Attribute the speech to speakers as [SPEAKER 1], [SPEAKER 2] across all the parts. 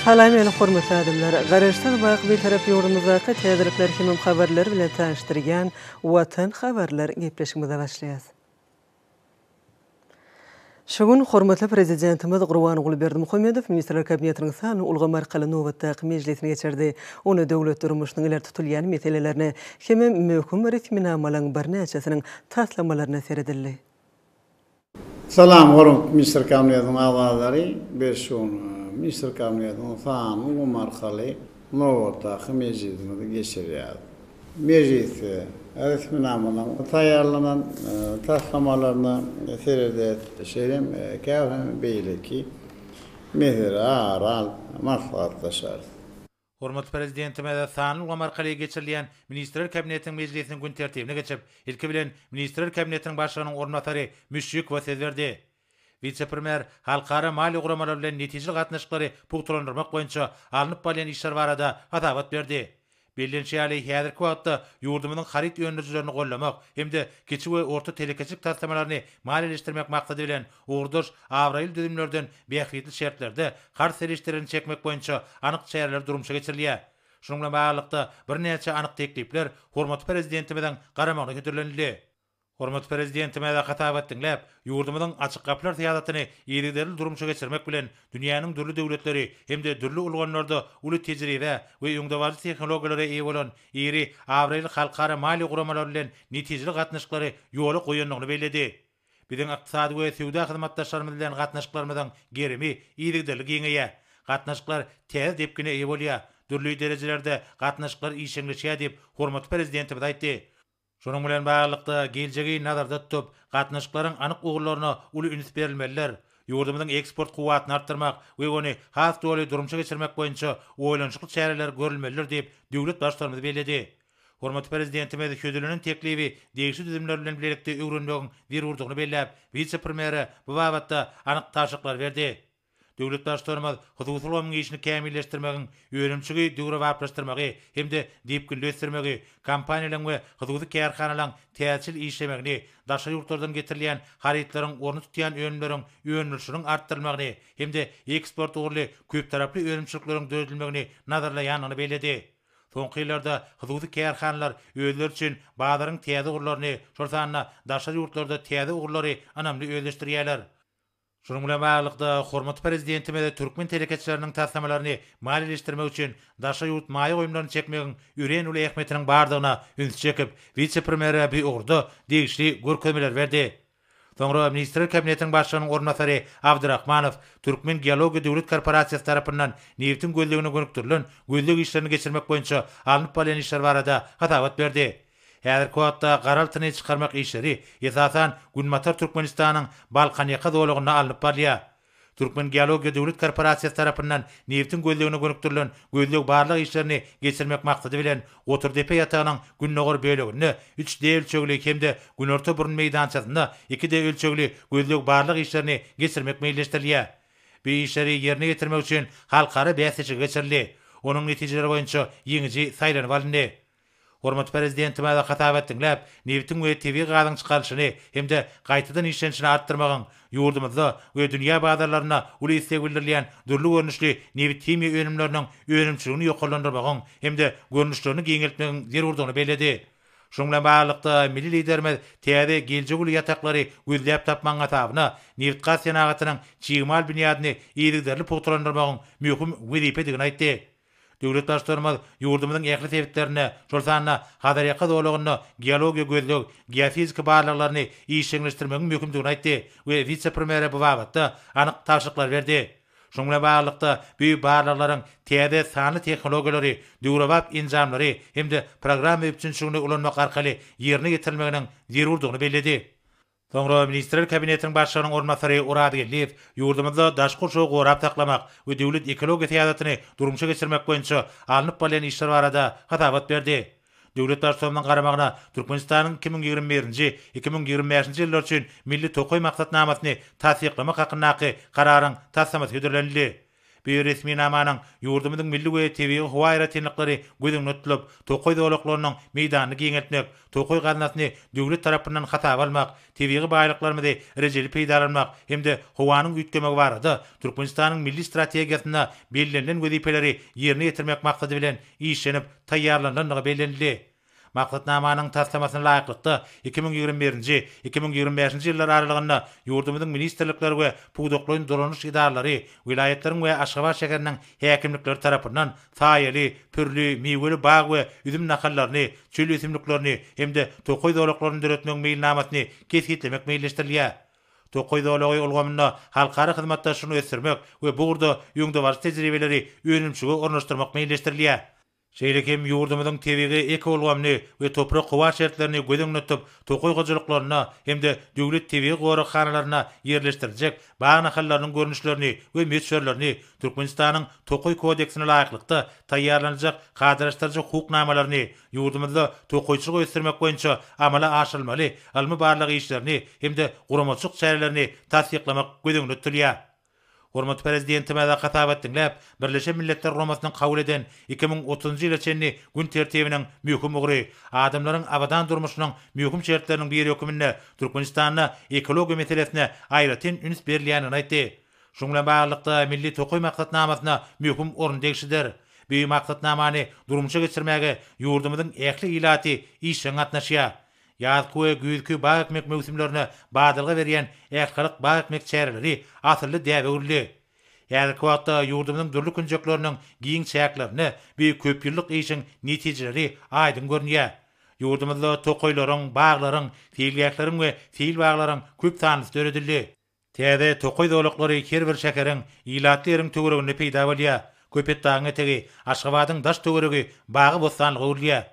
[SPEAKER 1] Salam eli hormatly adamlar. Garaşdan bayaq bir taraf yurdumuzdaky täzelikler kimim habarlar bilen tanıştyrgan Watan habarlar gepleşmede başlaýar. Şogun hormatly prezidentimiz Gurban Gulberdimuhammedow Ministrler Kabinetiniň sany ulgamy arkaly nowatdaky mejlisine geçirdi. Onu döwlet durmuşynyň iler tutulýan meselelerini hem möhüm ritminamalaryň bir näçesiniň taslamalaryna seredildi.
[SPEAKER 2] Salam hormat Minister Kabinetiň agzadary, beşoň Minister Kabinetiň sany ulgamy arkaly nowatdaky mejlisine geçirýär. Meclis ritminamalaryň taýýarlanan taslamalarına seredet şerim käwhem beýleki mehir aral maslahatlaşar.
[SPEAKER 3] Hormat prezidentime sany ulgamy arkaly geçirilýän Ministrler Kabinetiň mejlisiniň gün tertibine geçip, ilki bilen Ministrler Kabinetiň başlygynyň ornatary müşrik wesiýet berdi. Vice-premier halkara mali guramalar bilen netijeli gatnaşyklary pugtulandyrmak boýunça alınıp bolýan işler barada hatabat berdi. Bellençäli häzirki wagtda ýurdumyzyň harit ýönlüjilerini gollamak hemde kiçik we orta telekeçik taslamalaryny maliýeleşdirmek maksady bilen ugurduş awraýyl düzümlerden beýikli şertlerde har serişlerini çekmek boýunça anyk çäreler durumşa geçirilýär. Şonuň bilen baglykda bir näçe anyk teklipler hormat prezidentimizden garamagyna götürildi. Hormat prezidentime de hatabat dinläp, ýurdumyzyň açyk gaplar täýadatyny ýerli durumşa geçirmek bilen dünýäniň dürli döwletleri hemde dürli ulganlarda uly tejribe we ýöňdewazy tehnologiýalary eýe bolan ýeri awraýyl halkara mali guramalar bilen netijeli gatnaşyklary ýola goýanlygyny bellädi. Biziň ykdysady we söwda hyzmatdaşlarymyz bilen gatnaşyklarynyň gerimi ýerli giňeýär. Gatnaşyklar täze depkine eýe bolýar. Dürli derejelerde gatnaşyklar işeňleşýär diýip hormat prezidentimiz aýtdy. Şonuň bilen baglykda geljegi nazarda tutup, gatnaşyklaryň anyk ugurlaryna uly üns berilmeliler. Ýurdumyzyň eksport kuwatyny artdyrmak we ony has doly durumşa geçirmek boýunça oýlanşykly çäreler görülmeliler diýip döwlet başlarymyz bellädi. Hormat prezidentimiz hödülünün teklibi degişli düzümler bilen birlikde öwrenmegiň bir urdugyny belläp, vice-premieri bu babatda anyk taşyklar berdi. Döwlet başlarymyz hususy ulgamyň işini kämilleşdirmegiň, öýrençigi döwre wagtlaşdyrmagy hemde diýipgünleşdirmegi, kompaniýalaryň we hususy kärhanalaryň täsir işlemegini, daşa ýurtlardan getirilýän haritlaryň orny tutýan öňleriň öňlüşiniň artdyrylmagyny hemde eksport ugurly köp taraply öňçülikleriň döredilmegini nazarlaýanyny bellädi. Soňky ýyllarda hususy kärhanalar özleri üçin bazaryň täze ugurlaryny, şolsanyna daşa ýurtlarda täze ugurlary anamly öýleşdirýärler. Şonuň bilen baglykda hormat prezidentime de türkmen telekeçileriniň taslamalaryny maliýeleşdirmek üçin daşa ýurt maýa goýumlaryny çekmegiň üren uly ähmetiniň bardygyna üns çekip, vice-premieri bir ugurda degişli görkezmeler berdi. Soňra Ministrler Kabinetiň başlygynyň ornatary Abdurrahmanow Türkmen Geologiýa Döwlet Korporasiýasy tarapyndan neftin gözlegine gönükdirilen gözleg işlerini geçirmek boýunça alınıp bolýan işler barada hatabat berdi. Häzirki wagtda garaltyny çykarmak işleri esasan Günmatar Türkmenistanyň Balkanýaka dowlagyna alınıp barýar. Türkmen Geologiýa Döwlet Korporasiýasy tarapyndan neftin gözlegine gönükdirilen gözleg barlyk işlerini geçirmek maksady bilen Oturdepe ýatagynyň günnäger bölegini 3D ölçegli hemde günorta burun meýdançasyna 2D ölçegli gözleg barlyk işlerini geçirmek meýilleşdirilýär. Bu işleri ýerine getirmek üçin halkara bäsişe geçirildi. Onuň netijeleri boýunça ýeňiji saýlanyp alyndy. Hormat prezidentime de hatabat dinläp, neftin we TV gazyň çykaryşyny hemde gaýtadan işlenişini artdyrmagyň, ýurdumyzda we dünýä bazarlaryna uly istek bildirilýän dürli görnüşli neft himiýa önümleriniň önümçiligini ýokalandyrmagyň hemde görnüşlerini giňeltmegiň zerurdygyny bellädi. Şonuň bilen baglykda milli liderimiz täze geljek uly ýataklary gözläp tapmagyň atabyna neft gas ýanagynyň çygymal binýadyny ýerli pugtulandyrmagyň möhüm wezipe digini aýtdy. Döwlet başlarymyz ýurdumyzyň ähli tebitlerini, şolsanyna Hadarýaka dowlagyna geologiýa gözleg, geofizika barlyklaryny işleňleşdirmegiň möhümdigini aýtdy we vice-premieri bu babatda anyk taşyklar berdi. Şonuň bilen baglykda büýük barlyklaryň täze sany tehnologiýalary, döwrewap injamlary hemde program öpçünçligine ulanmak arkaly ýerine getirilmeginiň zerurdygyny bellädi. Soňra Ministrler Kabinetiň başlygynyň ornatary Urad Gelliýew ýurdumyzda daşky şow gorap taklamak we döwlet ekologiýa täýadatyny durumşa geçirmek boýunça alınıp bolýan işler barada hatabat berdi. Döwlet başlygynyň garamagyna Türkmenistanyň 2021-2025 ýyllar üçin milli tokoý maksatnamasyny tasdiklamak hakyna kararyň taslamasy hödürlenildi. Bir resmi namanın yurdumuzun milli we tebii howa aýratynlyklary gözüň ötülip, tokoy dowlaklarynyň meýdanyny giňeltmek, tokoy gaznasyny döwlet tarapyndan hatap almak, tebii baýlyklarymyzy rejeli peýdalanmak hemde howanyň üýtgemegi barada Türkmenistanyň milli strategiýasyna bellenlen wezipeleri ýerine ýetirmek maksady bilen işlenip taýýarlanýandygy bellenildi. Maksatnamanyň taslamasyna laýyklykda 2021-2025 ýyllar aralygynda ýurdumyzyň ministrlikleri we puwdoklyň duranyş idaralary, vilayatleriň we Aşgabat şäheriniň häkimlikleri tarapyndan saýaly, pürli, meýweli bag we üzüm nakallaryny, çöl ösümliklerini hemde tokoy dowlaklaryny döretmek meýilnamasyny kesgitlemek meýilleşdirilýär. Tokoy dowlagy ulgamynda halkara hyzmatdaşlygyny ösdürmek we bu urda ýöňde bar tejribeleri öňümçüge ornaşdyrmak meýilleşdirilýär. Şeýlekem ýurdumyzyň tebigy ekologamy we toprak howa şertlerini gözüň ötüp, tokoy gojuluklaryna hemde döwlet tebigy gorakhanalaryna ýerleşdirjek bagna hallarynyň görnüşlerini we meçherlerini Türkmenistanyň tokoy kodeksine laýyklykda taýýarlanjak gadyraşdyrjak hukuknamalaryny ýurdumyzda tokoyçylyk ösdürmek boýunça amala aşyrylmaly, almy barlyk işlerini hemde guramaçyk çärelerini tasdiklamak gözüň ötülýär. Hormat prezidentime de hatap etdiňler, Birleşen Milletler Romasyny kabul eden 2030-njy ýyla çenli gün tertibiniň möhüm ugry, adamlaryň abadan durmuşynyň möhüm şertleriniň bir höküminde Türkmenistanyň ekologiýa meselesine aýratyn üns berilýänini aýtdy. Şoňla baglykda milli tokoy maksatnamasyna möhüm orun degişidir. Bu maksatnamany durmuşa geçirmäge ýurdumyzyň ähli ilaty işe gatnaşýar. Ýazky we güzgü bag ekmek mewsimlerine badylga berýän ähkalyk bag ekmek çäreleri asyrly däwe urly. Ýazky wagtda ýurdumyzyň dürli künjekleriniň giň çäklerini bir köp ýyllyk işiň netijeleri aýdyn görnýär. Ýurdumyzda tokoylaryň, baglaryň, fiilgäklaryň we fiil baglaryň köp sanly döredildi. Täze tokoy dowlaklary her bir şäkeriň ilatleriň töweregini peýda bolýar. Köpet dagyň etegi Aşgabatyň daş töweregi bagy bosanlygy urlýar.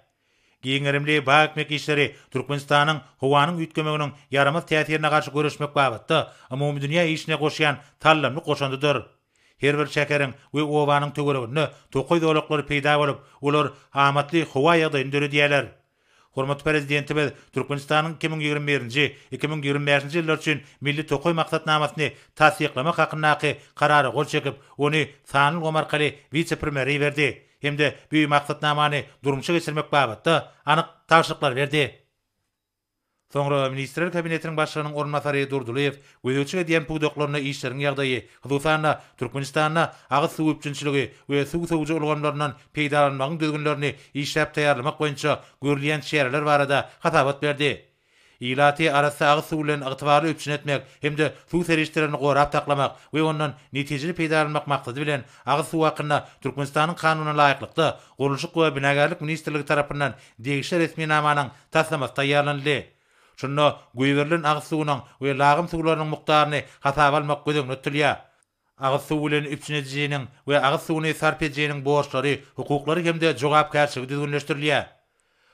[SPEAKER 3] Giňerimli bag ekmek işleri Türkmenistanyň howanyň üýtgemeginiň yaramaz täsirine garşy görüşmek babatda umumy dünýä işine goşýan tallamly goşandydyr. Her bir şäkeriň we owanyň töweregini tokoy dowlaklary peýda bolup, olar amatly howa ýagdaýynda döredýärler. Hormat prezidentimiz Türkmenistanyň 2021-2025 ýyllar üçin milli tokoy maksatnamasyny tasdiklamak hakyndaky karary gol çekip, ony Sanyl Gomarkaly vice-primeri berdi. Hemde bu maksatnamany durmuşa geçirmek babatda anyk taşlyklar berdi. Soňra Ministrler Kabinetiniň başlygynyň ornmasary Durduliýew gözüçige diýen puwdoklaryna işleriň ýagdaýy, hususan Türkmenistanyň agyz suw üçinçiligi we suw sowuja ulgamlaryndan peýdalanmagyň düzgünlerini işläp taýýarlamak boýunça görülýän şeýerler barada hatabat berdi. Ilaty arasy agyz suw bilen ygtybarly üçin etmek hemde suw serişlerini gorap taklamak we ondan netijeli peýdalanmak maksady bilen agyz suw hakynda Türkmenistanyň kanunyna laýyklykda Gurulşyk we Binagarlyk ministrligi tarapyndan degişli resmi namanyň taslamasy taýýarlandy. Şonda güýberilen agyz suwynyň we lagym suwlarynyň mukdaryny hatap almak gözüň ötülýär. Agyz suw bilen üçinejiniň we agyz suwyny sarp edýäniň borçlary, hukuklary hemde jogapkärçiligi düzgünleşdirilýär.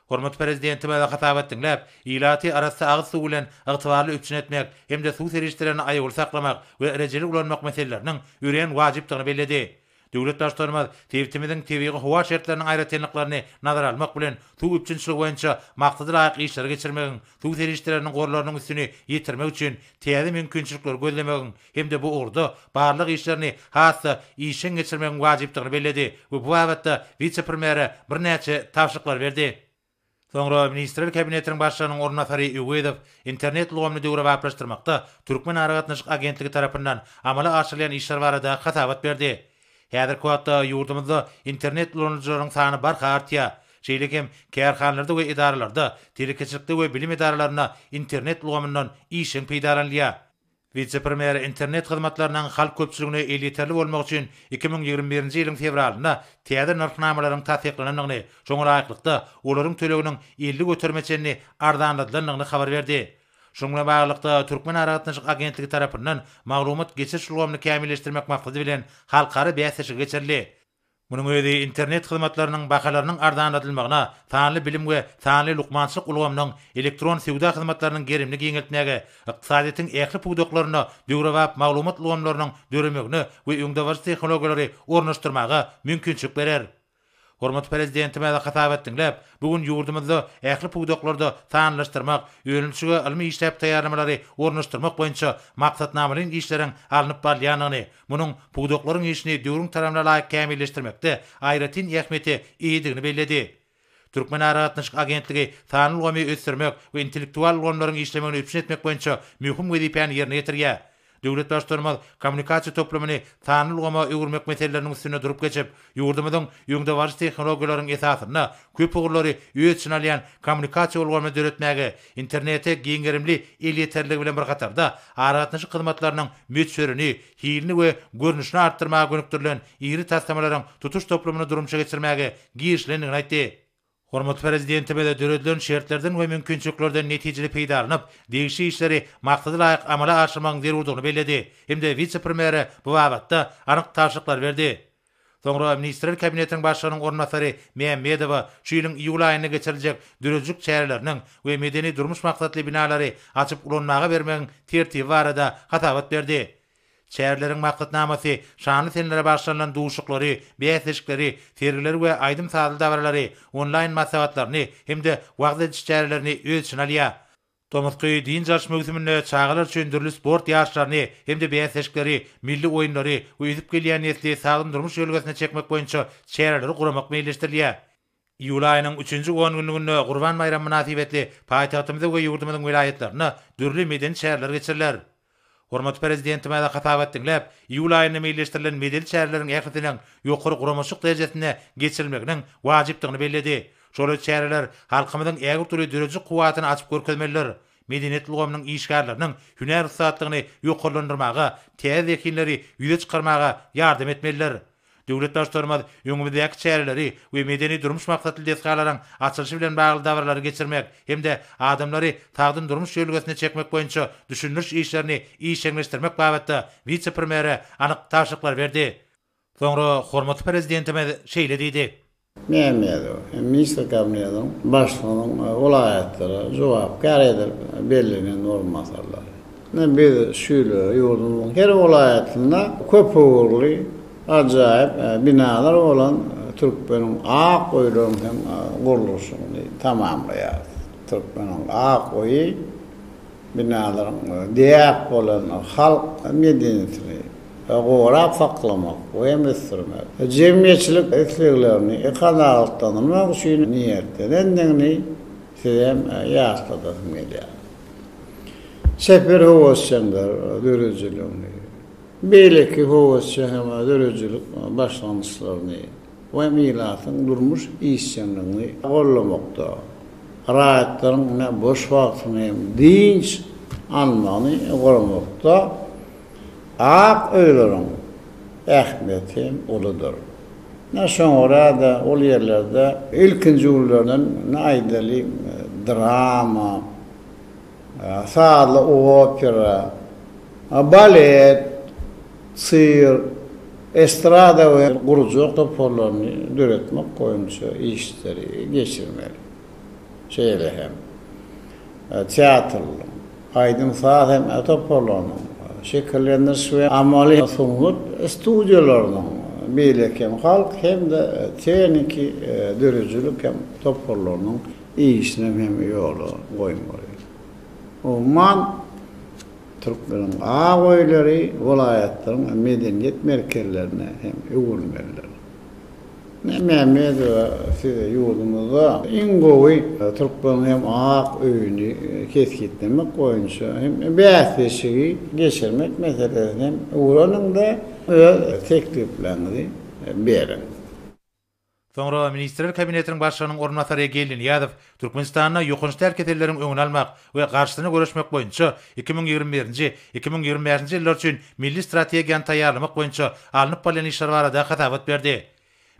[SPEAKER 3] Hormat prezidentime de hatap etdiňler, ilaty arasy agyz suw bilen ygtybarly üçin etmek hemde suw serişlerini aýagyl saklamak we erejeli ulanmak meseleläriniň ýüreýän wajypdygyny belledi. Döwlet başlarymyz tebitimiziň tebigy howa şertleriniň aýratynlyklaryny nazara almak bilen suw üçinçiligi boýunça maksady laýyk işler geçirmegiň, suw serişleriniň gorlarynyň üstüne ýetirmek üçin täze mümkinçilikler gözlemegiň hemde bu urda barlyk işlerini hassa işin geçirmegiň wajypdygyny belledi we bu babatda vice-primeri bir näçe tawşyklar berdi. Soňra Ministrler Kabinetiniň başlygynyň ornmasary Üwedow internet ulgamyny döwre baplaşdyrmakda Türkmen Aragatnaşyk agentligi tarapyndan amala aşyrylýan işler barada hatabat berdi. Häzirki wagtda ýurdumyzda internet ulanjylarynyň sany barka artýar. Şeýlekem kärhanlarda we idaralarda, telekeçilikde we bilim idaralaryna internet ulgamyndan işin peýdalanýar. Vice-premier internet hyzmatlarynyň halk köpçüligine elýeterli bolmak üçin 2021-nji ýylyň fevralynda täze narhnamalaryň tasdiklanynyny, şoňa laýyklykda olaryň töleginiň 50 götermeçeni ardanladylygyny habar berdi. Şoňla baglykda Türkmen Aragatnaşyk agentligi tarapyndan maglumat geçiş ulgamyny kämilleşdirmek maksady bilen halkara bäsişe geçirildi. Munyň özi internet hyzmatlarynyň bahalarynyň ardanlatylmagyna, sanly bilim we sanly lukmançylyk ulgamynyň elektron sewda hyzmatlarynyň gerimli giňeltmäge, ykdysadyýatyň ähli puwdoklaryna döwre bap maglumat ulgamlarynyň döremegine we öňde bar tehnologiýalary ornaşdyrmaga mümkinçilik berer. Hormat prezidentime de hatap etdiňler. Bugun ýurdumyzda ähli pugdoklarda tanlaşdyrmak, öýrençige ilmi işläp taýýarlamalary ornaşdyrmak boýunça maksatnamalaryň işleriň alınıp barýanyny, munyň pugdoklaryň işini döwrüň taramla laýyk kämilleşdirmekde aýratyn ähmeti iýdigini belledi. Türkmen Aragatnaşyk agentligi sanyl gomy ösdürmek we intellektual gonlaryň işlemegini üpsün etmek boýunça möhüm wezipäni ýerine ýetirýär. Döwlet başlarymyz kommunikasiýa toplamyny sanyl goma öwürmek meseleleriniň üstüne durup geçip, ýurdumyzyň ýöňde barjy tehnologiýalaryň esasyna köp ugurlary öýetçin alýan kommunikasiýa bolguny döretmäge, internete giňerimli el ýeterligi bilen bir gatarda Aragatnaşyk hyzmatlarynyň möçberini, hilini we görnüşini artdyrmaga gönükdirilen iri taslamalaryň tutuş toplamyny durumça geçirmäge girişlendigini aýtdy. Hormat prezidentime de döredilen şertlerden we mümkinçiliklerden netijeli peýdalanyp, degişi işleri maksady laýyk amala aşyrmagyň zerurdygyny belledi. Hemde vice-premieri bu wagtda anyk taşyklar berdi. Soňra Ministrler Kabinetiniň başlygynyň ornatary Mehmedowa şu ýylyň iýul aýyna geçiriljek döredilik çäreleriniň we medeni durmuş maksatly binalary açyp ulanmaga bermegiň tertibi barada hatabat berdi. Çäherleriň maksatnamasy şanly senlere başlanan duşuklary, beýeslikleri, sergileri we aýdym sadyl dawarlary, onlaýn masabatlaryny hemde wagt çäherlerini öz için alýar. Tomurky din jaş mögsüminde çağalar üçin dürli sport ýaşlaryny hemde beýeslikleri, milli oýunlary we üýüp gelýän nesli sagym durmuş ýölgesine çekmek boýunça çäherleri guramak meýilleşdirilýär. Iýul aýynyň 3-nji 10 günliginde Gurban bayramy münasibetli paýtagtymyzda we ýurdumyzyň vilayetlerine dürli medeni çäherler geçirilýär. Hormat prezidentime de hatap etdiňler. Iýul aýyna meýilleşdirilen medeni çäherleriň ähmetiniň ýokary guramaşyk derejesine geçirilmeginiň wajypdygyny belledi. Şol çäherler halkymyzyň ägir türlü dörejik kuwatyny açyp görkezmeliler. Medeniyet lugamynyň işgärleriniň hüner satdygyny ýokarlandyrmaga, täze ekinleri ýüze çykarmaga ýardam etmeliler. Döwlet başlarymyz ýöňümizde çäherleri we medeni durmuş maksatly desgalaryň açylyşy bilen bagly dawarlary geçirmek hemde adamlary tagdyn durmuş ýölgesine çekmek boýunça düşündiriş işlerini iýişleşdirmek babatda vice-premieri anyk taşyklar berdi. Soňra hormat prezidentime şeýle diýdi.
[SPEAKER 2] Mehmedow, Minister Kabinetiniň başlygynyň welaýatlary jogapkar edip belirlenen normalar. Biz şöyle ýurdumyň her welaýatynda köp ugurly ajaýyp binalar bolan Türkmeniň ak oýlaryň hem gurulşyny tamamlaýar. Türkmeniň ak oýy binalaryň diýip bolan halk medeniyetini gowrap saklamak we mesirmek. Jemgyýetçilik etkilerini ekonomikdanmak üçin niýetlendigini sizem ýaşladyk gelýär. Sefer howasçylar dörejiligini belki howasçy hem dörejilik başlanýyşlaryny we milatyň durmuş işçiligini gollamakda. Raýatlaryň boş wagtyny dinç almany gollamakda ak öýlerin ähmeti uludur. Şoňra da ol ýerlerde ilkinji ýyllardan aýdaly drama, sadly opera, balet, sir, estrada we gurujak toplaryny döretmek boýunça işleri geçirmeli. Şeýle hem teatr, aýdym saat hem toplaryny şekillendiriş we amaly soňut studiýalarynyň beýlekem halk hem de tekniki dörejilik hem toplarynyň işine hem ýoly goýmaly. Umman Türkmeniň aýlary welaýatlaryň medeniyet merkezlerine hem öwürmeliler. Mehmedow ýurdumyzda iň gowy Türkmeniň hem ak öýüni kesgitlemek boýunça hem bäsleşigi geçirmek meselelerini öwreninde tekliflerini berin.
[SPEAKER 3] Soňra Ministrler Kabinetiniň başlygynyň ornatary Gelin Ýazyw Türkmenistana ýokunçly herketleriň öňüni almak we garşysyny görüşmek boýunça 2021-2025-nji ýyllar üçin milli strategiýany taýýarlamak boýunça alınıp bolan işler barada hatabat berdi.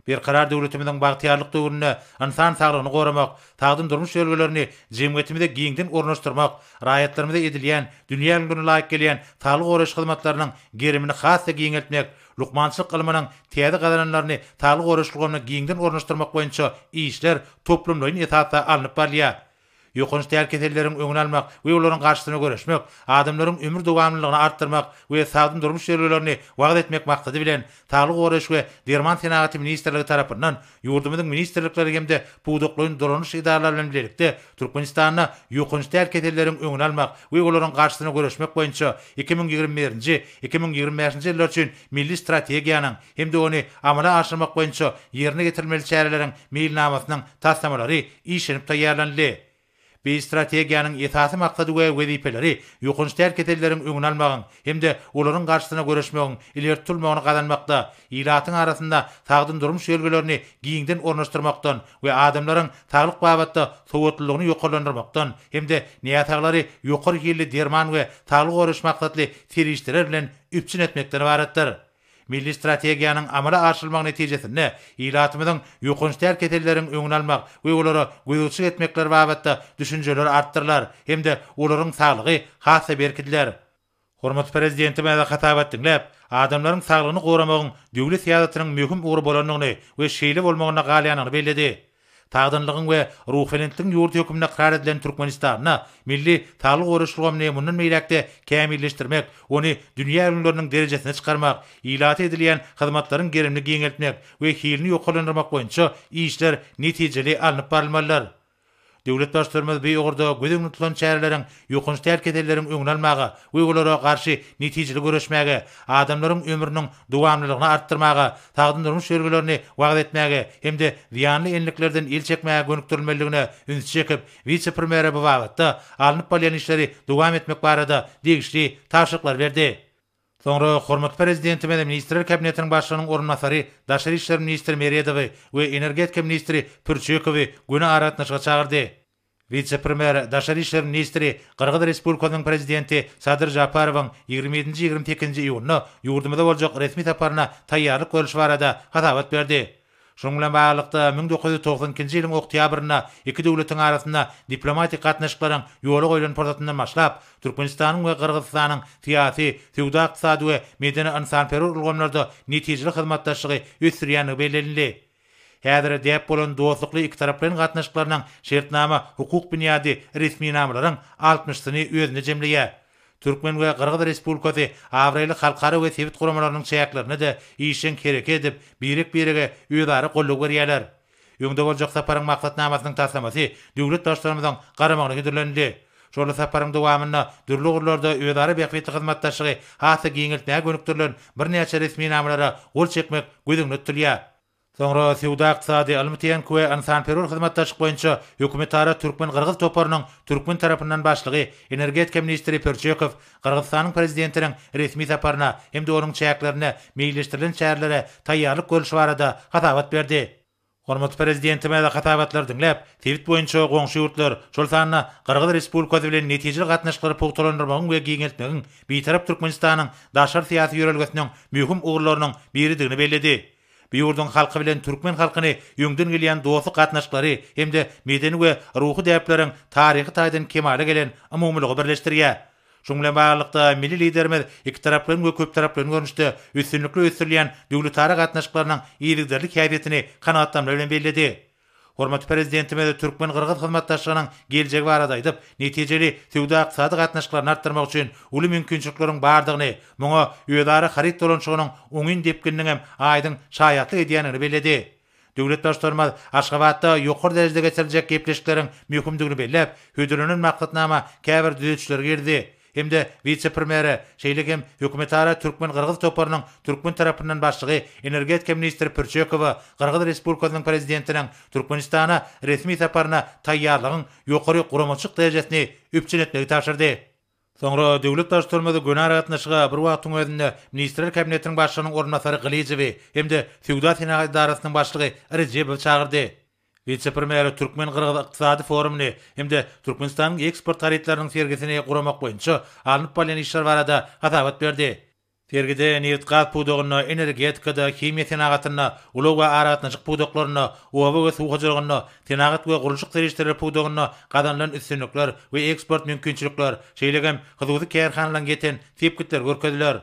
[SPEAKER 3] Bir karar döwletimiziň bagtyarlyk döwründe insan saglygyny goramak, tagdym durmuş ýölgelerini jemgyýetimizde giňden ornaşdyrmak, raýatlarymyza edilýän, dünýäniň laýyk gelýän saglyk goraş hyzmatlarynyň gerimini hasda giňeltmek, lukmançylyk gylmanyň täze gadanlaryny saglyk goraşlygyny giňden ornaşdyrmak boýunça işler toplumlaryň esasy alınıp barýar. Ýokunç täketeleriň öňüne almak we olaryň garşysyna göreşmek, adamlaryň ömür dowamlylygyny artdyrmak we sagdyn durmuş ýerlerini wagt etmek maksady bilen Saglyk Goraş we Derman Senagaty ministrligi tarapyndan ýurdumyzyň ministrlikleri hemde puwduklyň durmuş idaralary bilen birlikde Türkmenistana ýokunç täketeleriň öňüne almak we olaryň garşysyna göreşmek boýunça 2021-nji 2025-nji ýyllar üçin milli strategiýanyň hemde ony amala aşyrmak boýunça ýerine getirilmeli çäreleriň meýilnamasynyň taslamalary işlenip taýýarlandy. Bu strategiýanyň esasy maksady we wezipeleri ýokunç täketeleriň öňüne almagyň hemde olaryň garşysyna göreşmegiň ileri tutulmagyny gazanmakda, ýylatyň arasynda sagdyn durmuş ýerlerini giňden ornaşdyrmakdan we adamlaryň saglyk babatda sowatlylygyny ýokarlandyrmakdan hemde niýataglary ýokary ýerli derman we saglyk goraş maksatly serişdirer bilen üpçün etmekden ibaretdir. Milli strategiýanyň amala aşyrylmagy netijesinde ýylatymyzyň ýokunç täketeleriň öňüne almak we olary göýüçük etmekler babatda düşünjeler artdyrlar hemde olaryň saglygy hassa berkitler. Hormat prezidenti mäde hatabat dinläp, adamlaryň saglygyny goramagyň döwlet syýasatynyň möhüm ugy bolanyny we şeýle bolmagyna galýanyny bellädi. Tagdynlygyň we ruhfelentligiň ýurt hökümine karar edilen Türkmenistana milli saglyk goraşlygyny mundan meýlekde kämilleşdirmek, ony dünýä ýollarının derejesine çykarmak, ýylat edilen hyzmatlaryň gerimli giňeltmek we hilini ýokarlandyrmak boýunça işler netijeli alınıp barylmalylar. Döwlet başlarymyz bu ýogurda gödüňi tutan çäreleriň ýokunç täketeleriň öňüne almagy we olara garşy netijeli göreşmäge, adamlaryň ömrüniň dowamlylygyny artdyrmaga, sagdyn durmuş ýerlerini wagt etmäge hemde ziýanly enliklerden el çekmäge gönükdirilmeligine üns çekip, vice-premier bu wagtda alınıp bolýan işleri dowam etmek barada degişli taşyklar berdi. Sonra hormat prezidenti we ministrler kabinetiniň başlygynyň ornasary Daşary işler ministri Meriedowy we energetika ministri Pürçekowy güne aratnaşyga çagyrdy. Vice-premier Daşary işler ministri Kırgız Respublikasynyň prezidenti Sadyr Japarowyň 27-28 iýulna ýurdumyzda boljak resmi taparyna taýýarlyk görüş barada hatabat berdi. Şoň bilen baglykda 1992-nji ýylyň oktýabryna iki döwletiň arasynda diplomatik gatnaşyklaryň ýoly goýulan portatyndan başlap Türkmenistanyň we Kyrgyzstanyň syýasy, sowda, ykdysady we medeni insanperwer ulgamlarda netijeli hyzmatdaşlygy ösürýäni bellenildi. Häzir diýip bolan dostlukly iki taraplaryň gatnaşyklarynyň şertnama hukuk büniýady resmi namalaryň 60-syny özüne jemleýär. Türkmen we Kırgız Respublikasy Awraly halkara we sewit guramalarynyň çäklaryny da işin kerek edip birek-birege öýdary golluk berýärler. Öňde boljak saparyň maksatnamasynyň taslamasy döwlet başlarymyzyň garamagyna gidirildi. Şol saparyň dowamynda dürli gurlarda öýdary bähwetli hyzmatdaşlygy hasa giňeltmäge gönükdirilen bir näçe resmi namalara gol çekmek gödüňde tutulýar. Sonra sowda, ykdysady, alymtyň we insanperwer hyzmatdaşlyk boýunça hökümetara Türkmen Kırgız toparynyň Türkmen tarapyndan başlygy energetika ministri Pürçekow Kırgızstanyň prezidentiniň resmi saparyna hemde onuň çäklaryna meýilleşdirilen çärelere taýýarlyk görüşi barada hatabat berdi. Hormat prezidenti mäde hatabatlar dinläp, sewit boýunça goňşy ýurtlar şol sanyna Kırgız Respublikasy bilen netijeli gatnaşyklary pogtalandyrmagyň we giňeltmegiň beýtarap Türkmenistanyň daşary syýasy ýörelgesiniň möhüm ugurlarynyň biridigini belledi. Bu ýurdun halky bilen türkmen halkyny ýöňden gelýän dostluk gatnaşyklary hemde medeni we ruhy däpleriň taryhy taýdan kemale gelen umumlygy birleşdirýär. Şoň bilen baglykda milli liderimiz iki taraplaryň we köp taraplaryň görnüşde üstünlikli ösürilýän döwletara gatnaşyklarynyň ýygyderlik häsiýetini kanagatlanma bilen belledi. Hormat prezidentimiz Türkmen Kırgız hyzmatdaşlygynyň geljegi barada aýdyp, netijeli sowda ykdysady gatnaşyklaryny artdyrmak üçin uly mümkinçilikleriň bardygyny, muňa öýdary harit dolanşygynyň oňyn depkininiň hem aýdyň şaýatlyk edýänini belledi. Döwlet başlarymyz Aşgabatda ýokary derejede geçirijek gepleşikleriň möhümdigini bellep, hödürlenen maksatnama käbir düzüçleri girdi. Hemde vice-premier şeýlegem hökümetara Türkmen Kırgız toparynyň Türkmen tarapyndan başlygy energetika ministri Pürçekow Kırgız Respublikasynyň prezidentiniň Türkmenistana resmi saparyna taýýarlygyň ýokary guramaçyk derejesini üpçün etmegi taşyrdy. Sonra döwlet başlarymyzy gönar gatnaşyga bir wagtyň özünde ministrler kabinetiniň başlygynyň ornasary Galijewi hemde Sowda Senagat idarasynyň başlygy Rejebow çagyrdy. Vice-premier Türkmen Kırgız ykdysady forumyny hemde Türkmenistanyň eksport tariflarynyň sergisini guramak boýunça alınıp bolýan işler barada hatabat berdi. Sergide neft gaz puwdugyny, energetikada, himiýa senagatyna, ulag we aratnaşyk puwduklaryny, owa we suwgaçylygyny, senagat we gurulşyk serişleri puwdugyny, gadanlanan üstünlikler we eksport mümkinçilikler, şeýlegem hyzwy kärhanalaryň geten sepkitler görkezdiler.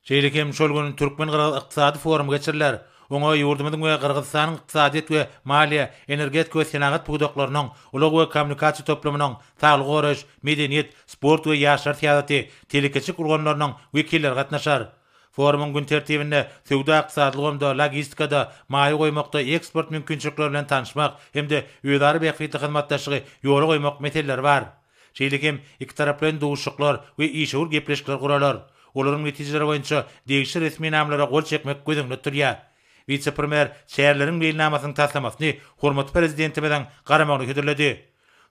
[SPEAKER 3] Şeýlegem şol gün Türkmen Kırgız ykdysady forumy geçirilýär. Oňa ýurdumyň we Kyrgyzstanyň ykdysadyýet we maliýe, energetika we senagat pugudaklarynyň, ulug we kommunikasiýa toplamynyň, saglyk goraş, medeniýet, sport we ýaşlar täzeti, telekeçik urganlarynyň wekilleri gatnaşar. Forumun gün tertibinde söwda ykdysadylygynda, logistikada, maliýe goýmakda, eksport mümkinçilikleri bilen tanışmak hemde öýdary bähfitli hyzmatdaşlygy ýola goýmak meseleleri bar. Şeýlekim iki taraplan dowuşyklar we işur gepleşikler guralar. Olaryň netijeleri boýunça degişli resmi namlara gol çekmek gözüňde durýar. Vice-premier şäherleriň beýnamasyny taslamasyny hormat prezidenti bilen garamagyny höderledi.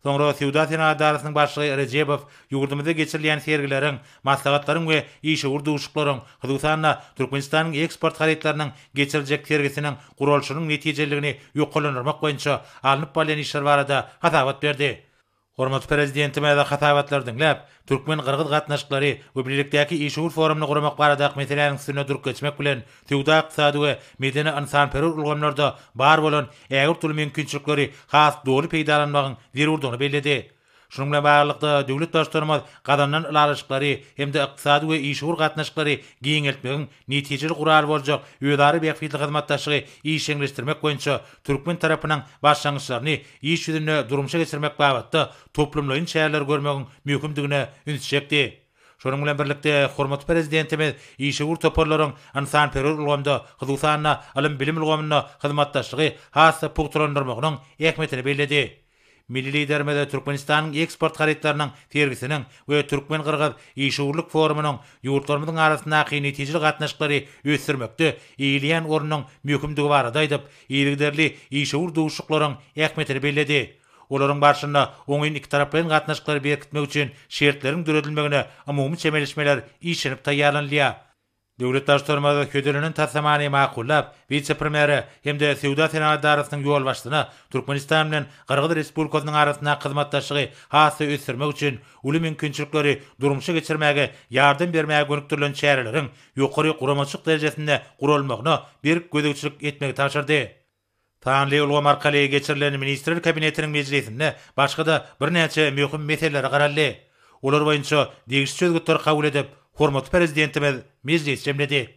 [SPEAKER 3] Soňra Sewda Senaty Darasynyň başlygy Rejebow ýurdumyzda geçirilýän sergileriň, maslahatlaryň we işur dowuşyklaryň, Kyrgyzstanda Türkmenistanyň eksport haritlarynyň geçiriljek sergisiniň gurulşynyň netijeligini ýokalandyrmak boýunça alınıp bolýan işler barada hasabat berdi. Hormat prezidenti mäde hatabatlar dinläp, Türkmen Kyrgyz gatnaşyklary we birlikdäki işur forumyny guramak barada meseleleriň üstüne durup geçmek bilen Sewda ykdysady we medeni insanperwer ulgamlarda bar bolan ägir türlü mümkinçilikleri has doly peýdalanmagyň zerurdygyny bellädi. Şunun bilen baglanykda döwlet başlarymyz gadandan ýalaşyklary hemde ykdysady we işur gatnaşyklary giňeltmegiň netijeli gurar boljak öýdary bähfitli hyzmatdaşlygy işeňleşdirmek boýunça Türkmen tarapynyň başlangyçlaryny iş ýüzüne durumşa geçirmek babatda toplumlaryň şäherler görmegiň mümkindigine ünsçekdi. Şonun bilen birlikde hormat prezidentimiz işur toparlaryň insanperwer ulgamda Kyrgyzstanyň alim bilim ulgamyna hyzmatdaşlygy hasy pugtlandyrmagynyň ähmiýetini bellädi. Milli lidermede Türkmenistanyň eksport haritlarynyň sergisiniň we Türkmen-Kyrgyz işurlyk forumynyň ýurtlarymyzyň arasyndaky netijeli gatnaşyklary ösürmekde eýilýän ornuň mümkindigi barada aýdyp, ýerliderli işur dowuşyklaryň ähmiýetini bellädi. Olaryň başynda oňyn iki taraplan gatnaşyklary berkitmek üçin şertleriň düredilmegine umumy çemeleşmeler işlenip taýýarlanýar. Döwlet başlarymyz höderleriň tassamany maqullap, vice-premieri hemde Sewda Senaty Darasynyň ýol başlygyna Türkmenistan bilen Kyrgyz Respublikasynyň arasynda hyzmatdaşlygy hasy ösürmek üçin uly mümkinçilikleri durumşa geçirmäge ýardam bermäge gönükdirilen şäherleriň ýokary guramaçyk derejesinde gurulmagyna bir gözegçilik etmegi taşyrdy. Tanly ulgam arkaly geçirilen Ministrler Kabinetiniň mejlisinde başga da bir näçe möhüm meseleler garaldy. Olar boýunça degişli çözgütler kabul edip hormat prezidentimiz meclis jemledi.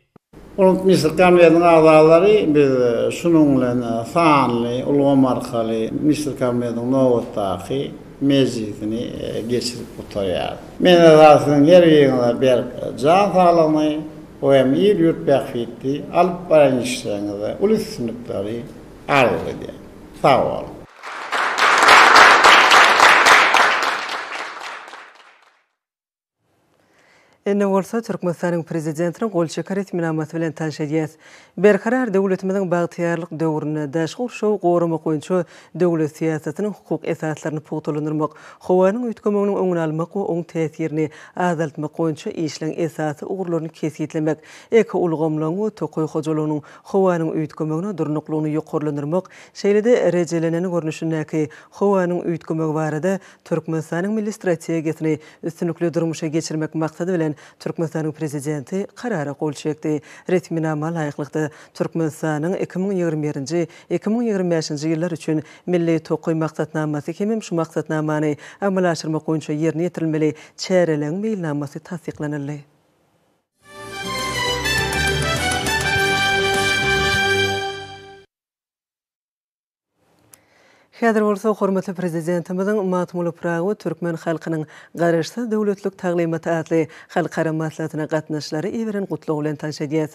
[SPEAKER 2] Ulum Ministrler Kabinetiniň agzalary biz şunun bilen sanly ulgam arkaly Ministrler Kabinetiniň nowatdaky meclisini geçirip oturýar. Men rasyň her ýerine ber jan sağlamy o hem ýer ýurt bähfitli alyp baran işlerini uly sınıflary alýar. Sağ olun.
[SPEAKER 1] Enne bolsa Türkmenistanyň prezidentiniň gol çekar etminamaty bilen tanşedýäs. Berkarar döwletimiziň bagtyarlyk döwrüne daşgur şow goramak boýunça döwlet siýasatynyň hukuk esaslaryny pugtlandyrmak, howanyň üýtgemeginiň öňüne almak we oň täsirini azaltmak boýunça işleň esasy ugurlaryny kesgitlemek, eki ulgamlaryň we tokoy hojalarynyň howanyň üýtgemegine durnuklygyny ýokarlandyrmak, şeýlede rejeleneni görnüşindäki howanyň üýtgemegi barada Türkmenistanyň milli strategiýasyny üstünlikli durmuşa geçirmek maksady bilen Türkmenistanyň prezidenti karara gol çekdi. Resminama laýyklykda Türkmenistanyň 2021-2025 ýyllar üçin milli tokoy maksatnamasy hem şu maksatnamany amallaşdyrmak boýunça ýerine ýetirilmeli çäreleň beýlenamasy tasdiklanyldy. Häzir bolsa hormatly prezidentimiziň matmuly prawy Türkmen halkynyň garaşsy döwletlik taglimaty adly halkara maslahatyna gatnaşlary ýeren gutlugy bilen tanşedýäs.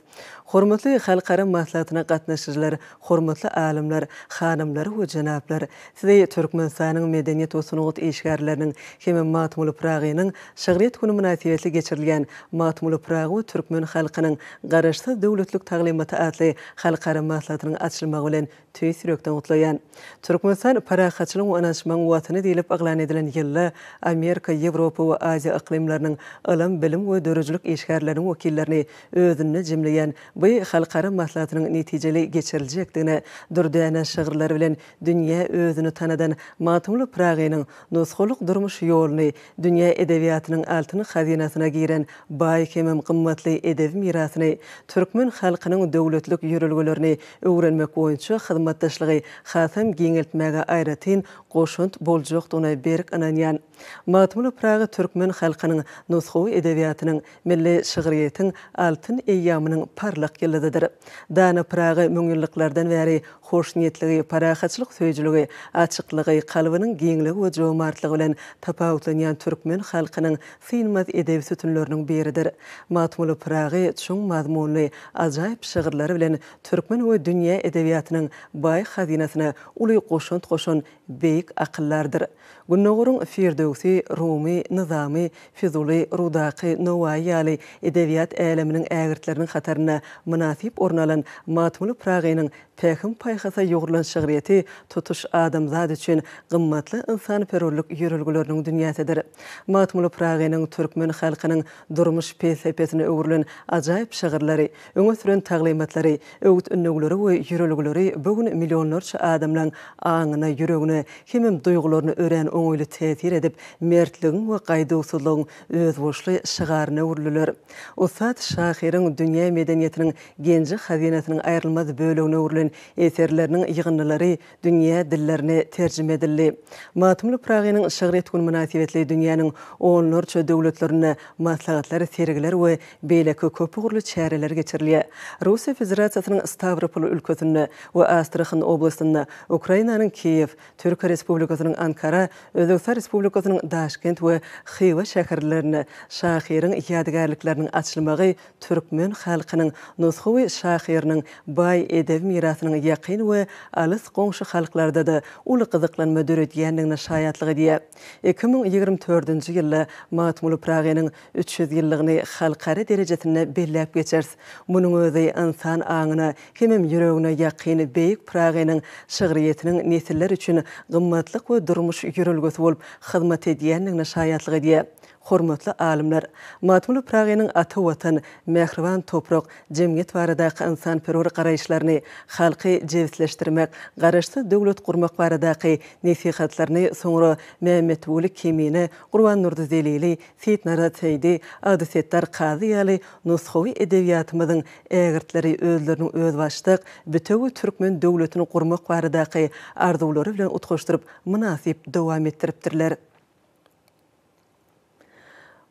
[SPEAKER 1] Hormatly halkara maslahatyna gatnaşyjylar, hormatly alimler, hanymlar we janaplar, sizi Türkmenistanyň medeniýet we sunugat işgärleriniň hem matmuly prawynyň şahryet güni münasibetli geçirilýän matmuly prawy Türkmen halkynyň garaşsy döwletlik taglimaty adly halkara maslahatynyň açylmagy bilen tüýsürekden gutlaýan. Türkmenistan paraxatçylyk we anaşmaň watyny diýilip aglan edilen ýylla Amerika, Ýewropa we Aziýa iklimleriniň ilim, bilim we dörejilik işgärleriniň wekillerini özüne jemleýän bu halkara maslahatynyň netijeli geçiriljekdigine durdana şagyrlar bilen dünýä özüni tanadan matmuly pragynyň nusxuluk durmuş ýoluny dünýä edebiýatynyň altyny hazinasyna giren baý hem gymmatly edebi mirasyny Türkmen halkynyň döwletlik ýörelgelerini öwrenmek boýunça hyzmatdaşlygy hasam giňeltmäge ayratin goşunt boljokdygyna berk ananyan. Matmul Praga Türkmen halkynyň nusxawy edebiýatynyň milli şygyryýetiň altyn eýýamynyň parlak ýylydydyr. Dana Praga müňilliklerden bäri hoşniýetligi, parahatçylyk söýjüligi, açyklygy, kalbynyň giňligi we jomartlygy bilen tapawutlanýan türkmen halkynyň synmaz edebi sütünleriniň biridir. Matmul Praga çoň mazmunly, ajaýyp şygyrlary bilen türkmen we dünýä edebiýatynyň baý hazinasyna uly goşun beýik akyllardyr. Günnogurun Firdewsi, Rumi, Nizami, Fizuli, Rudaqi, Nowaýaly edebiýat äleminiň ägirtleriniň hataryna münasip ornalan Matmul Praga'ynyň pähim paýhasa ýogurlan şygyryýety tutuş adamzat üçin gymmatly insanperwerlik ýörelgileriniň dünýäsidir. Matmul Praga'ynyň türkmen halkynyň durmuş felsefesine öwrülen ajaýyp şygyrlary, öňe süren taglimatlary, öwüt ünnegleri we ýörelgileri bugün millionlarça adamlaryň aňyna, ýüregine, hemem duýgularyna ören oňuly täsir edip, mertligiň we gaýdysızlygyň özboşly şygaryna öwrüler. Usat şahyryň dünýä medeniýetiniň genji hazinasynyň aýrylmaz bölegine öwrülen eserleriniň ýygynnylary dünýä dillerine terjime edildi. Matmul Praga'ynyň şygyryýet gün münasibetli dünýäniň onlarça döwletlerine maslahatlar, sergiler we beýleki köp ugurly çäreler geçirilýär. Russiýa Federasiýasynyň Stavropol ülkesinde we Astrakhan oblastyna, Ukrainanyň Kiýew, Türkiýe Respublikasynyň Ankara, Özbekistan Respublikasynyň Daşkent we Xiva şäherlerine şahyryň ýadygärlikleriniň açylmagy türkmen halkynyň nusxawy şahyrynyň baý edebi mirasynyň ýakyn we alys goňşy halklarda da uly gyzyklanma döredýändigine şaýatlyk edýär. 2024-nji ýylda Matmul Praga'ynyň 300 ýyllygyny halkara derejesinde belläp geçers. Munyň özi insan aňyna, hemem ýüregine ýakyn beýik Praga'ynyň şygyryýetiniň nesiller üçin gymmatlyk we durmuş ýörelgesi bolup hyzmat edýändigine şaýatlyk edýär. Hormatly alimler, Matmul Praga'ynyň ata watan, mehriban toprak, jemgyýet baradaky insanperwer garaýşlaryny halky jewsleşdirmek, garaşdy döwlet gurmak baradaky nesihatlaryny soňra Mehmet Wuli Kemini, Gurban Nurduzelili, Seyit Narat Seydi, Adysettar Qaziýaly nusxawy edebiýatymyzyň ägirtleri özleriniň özbaşlyk, bütewi türkmen döwletini gurmak baradaky arzuwlary bilen utgaşdyryp münasip dowam etdiripdirler.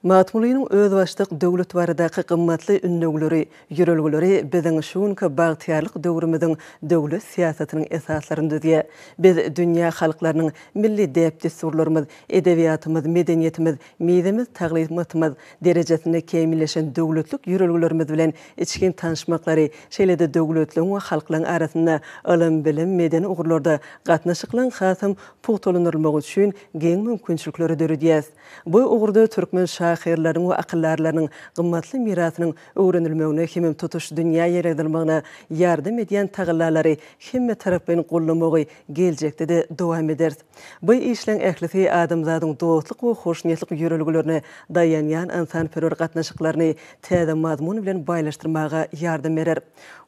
[SPEAKER 1] Matmulynyň özbaşlyk döwlet baradaky gymmatly ünnegleri, ýörelgileri biziň şunka bagtyarlyk döwrümizin döwlet siýasatynyň esaslaryny diýär. Biz dünýä halklarynyň milli däpdesturlarymyz, edebiýatymyz, medeniýetimiz, mizimiz, taglimatymyz derejesinde kemilleşen döwletlik ýörelgilerimiz bilen içkin tanışmaklary, şeýle-de döwletliň we halklaryň arasynda ilim, bilim, medeni ugurlarda gatnaşyklaryň hasam puğtalanylmagy üçin geň mümkinçilikleri döredýär. Bu ugurda türkmen şahyrlaryň we akyllarlaryň gymmatly mirasynyň öwrenilmegine hemem tutuş dünýä ýeredilmegine ýardam edýän tagllalary hemme tarapdan gollamagy geljekde de dowam eder. Bu işleň ählisi adamzadyň dostlyk we hoşniýetlik ýörelgilerine daýanýan insanperwer gatnaşyklaryny täze mazmun bilen baýlaşdyrmaga ýardam berer.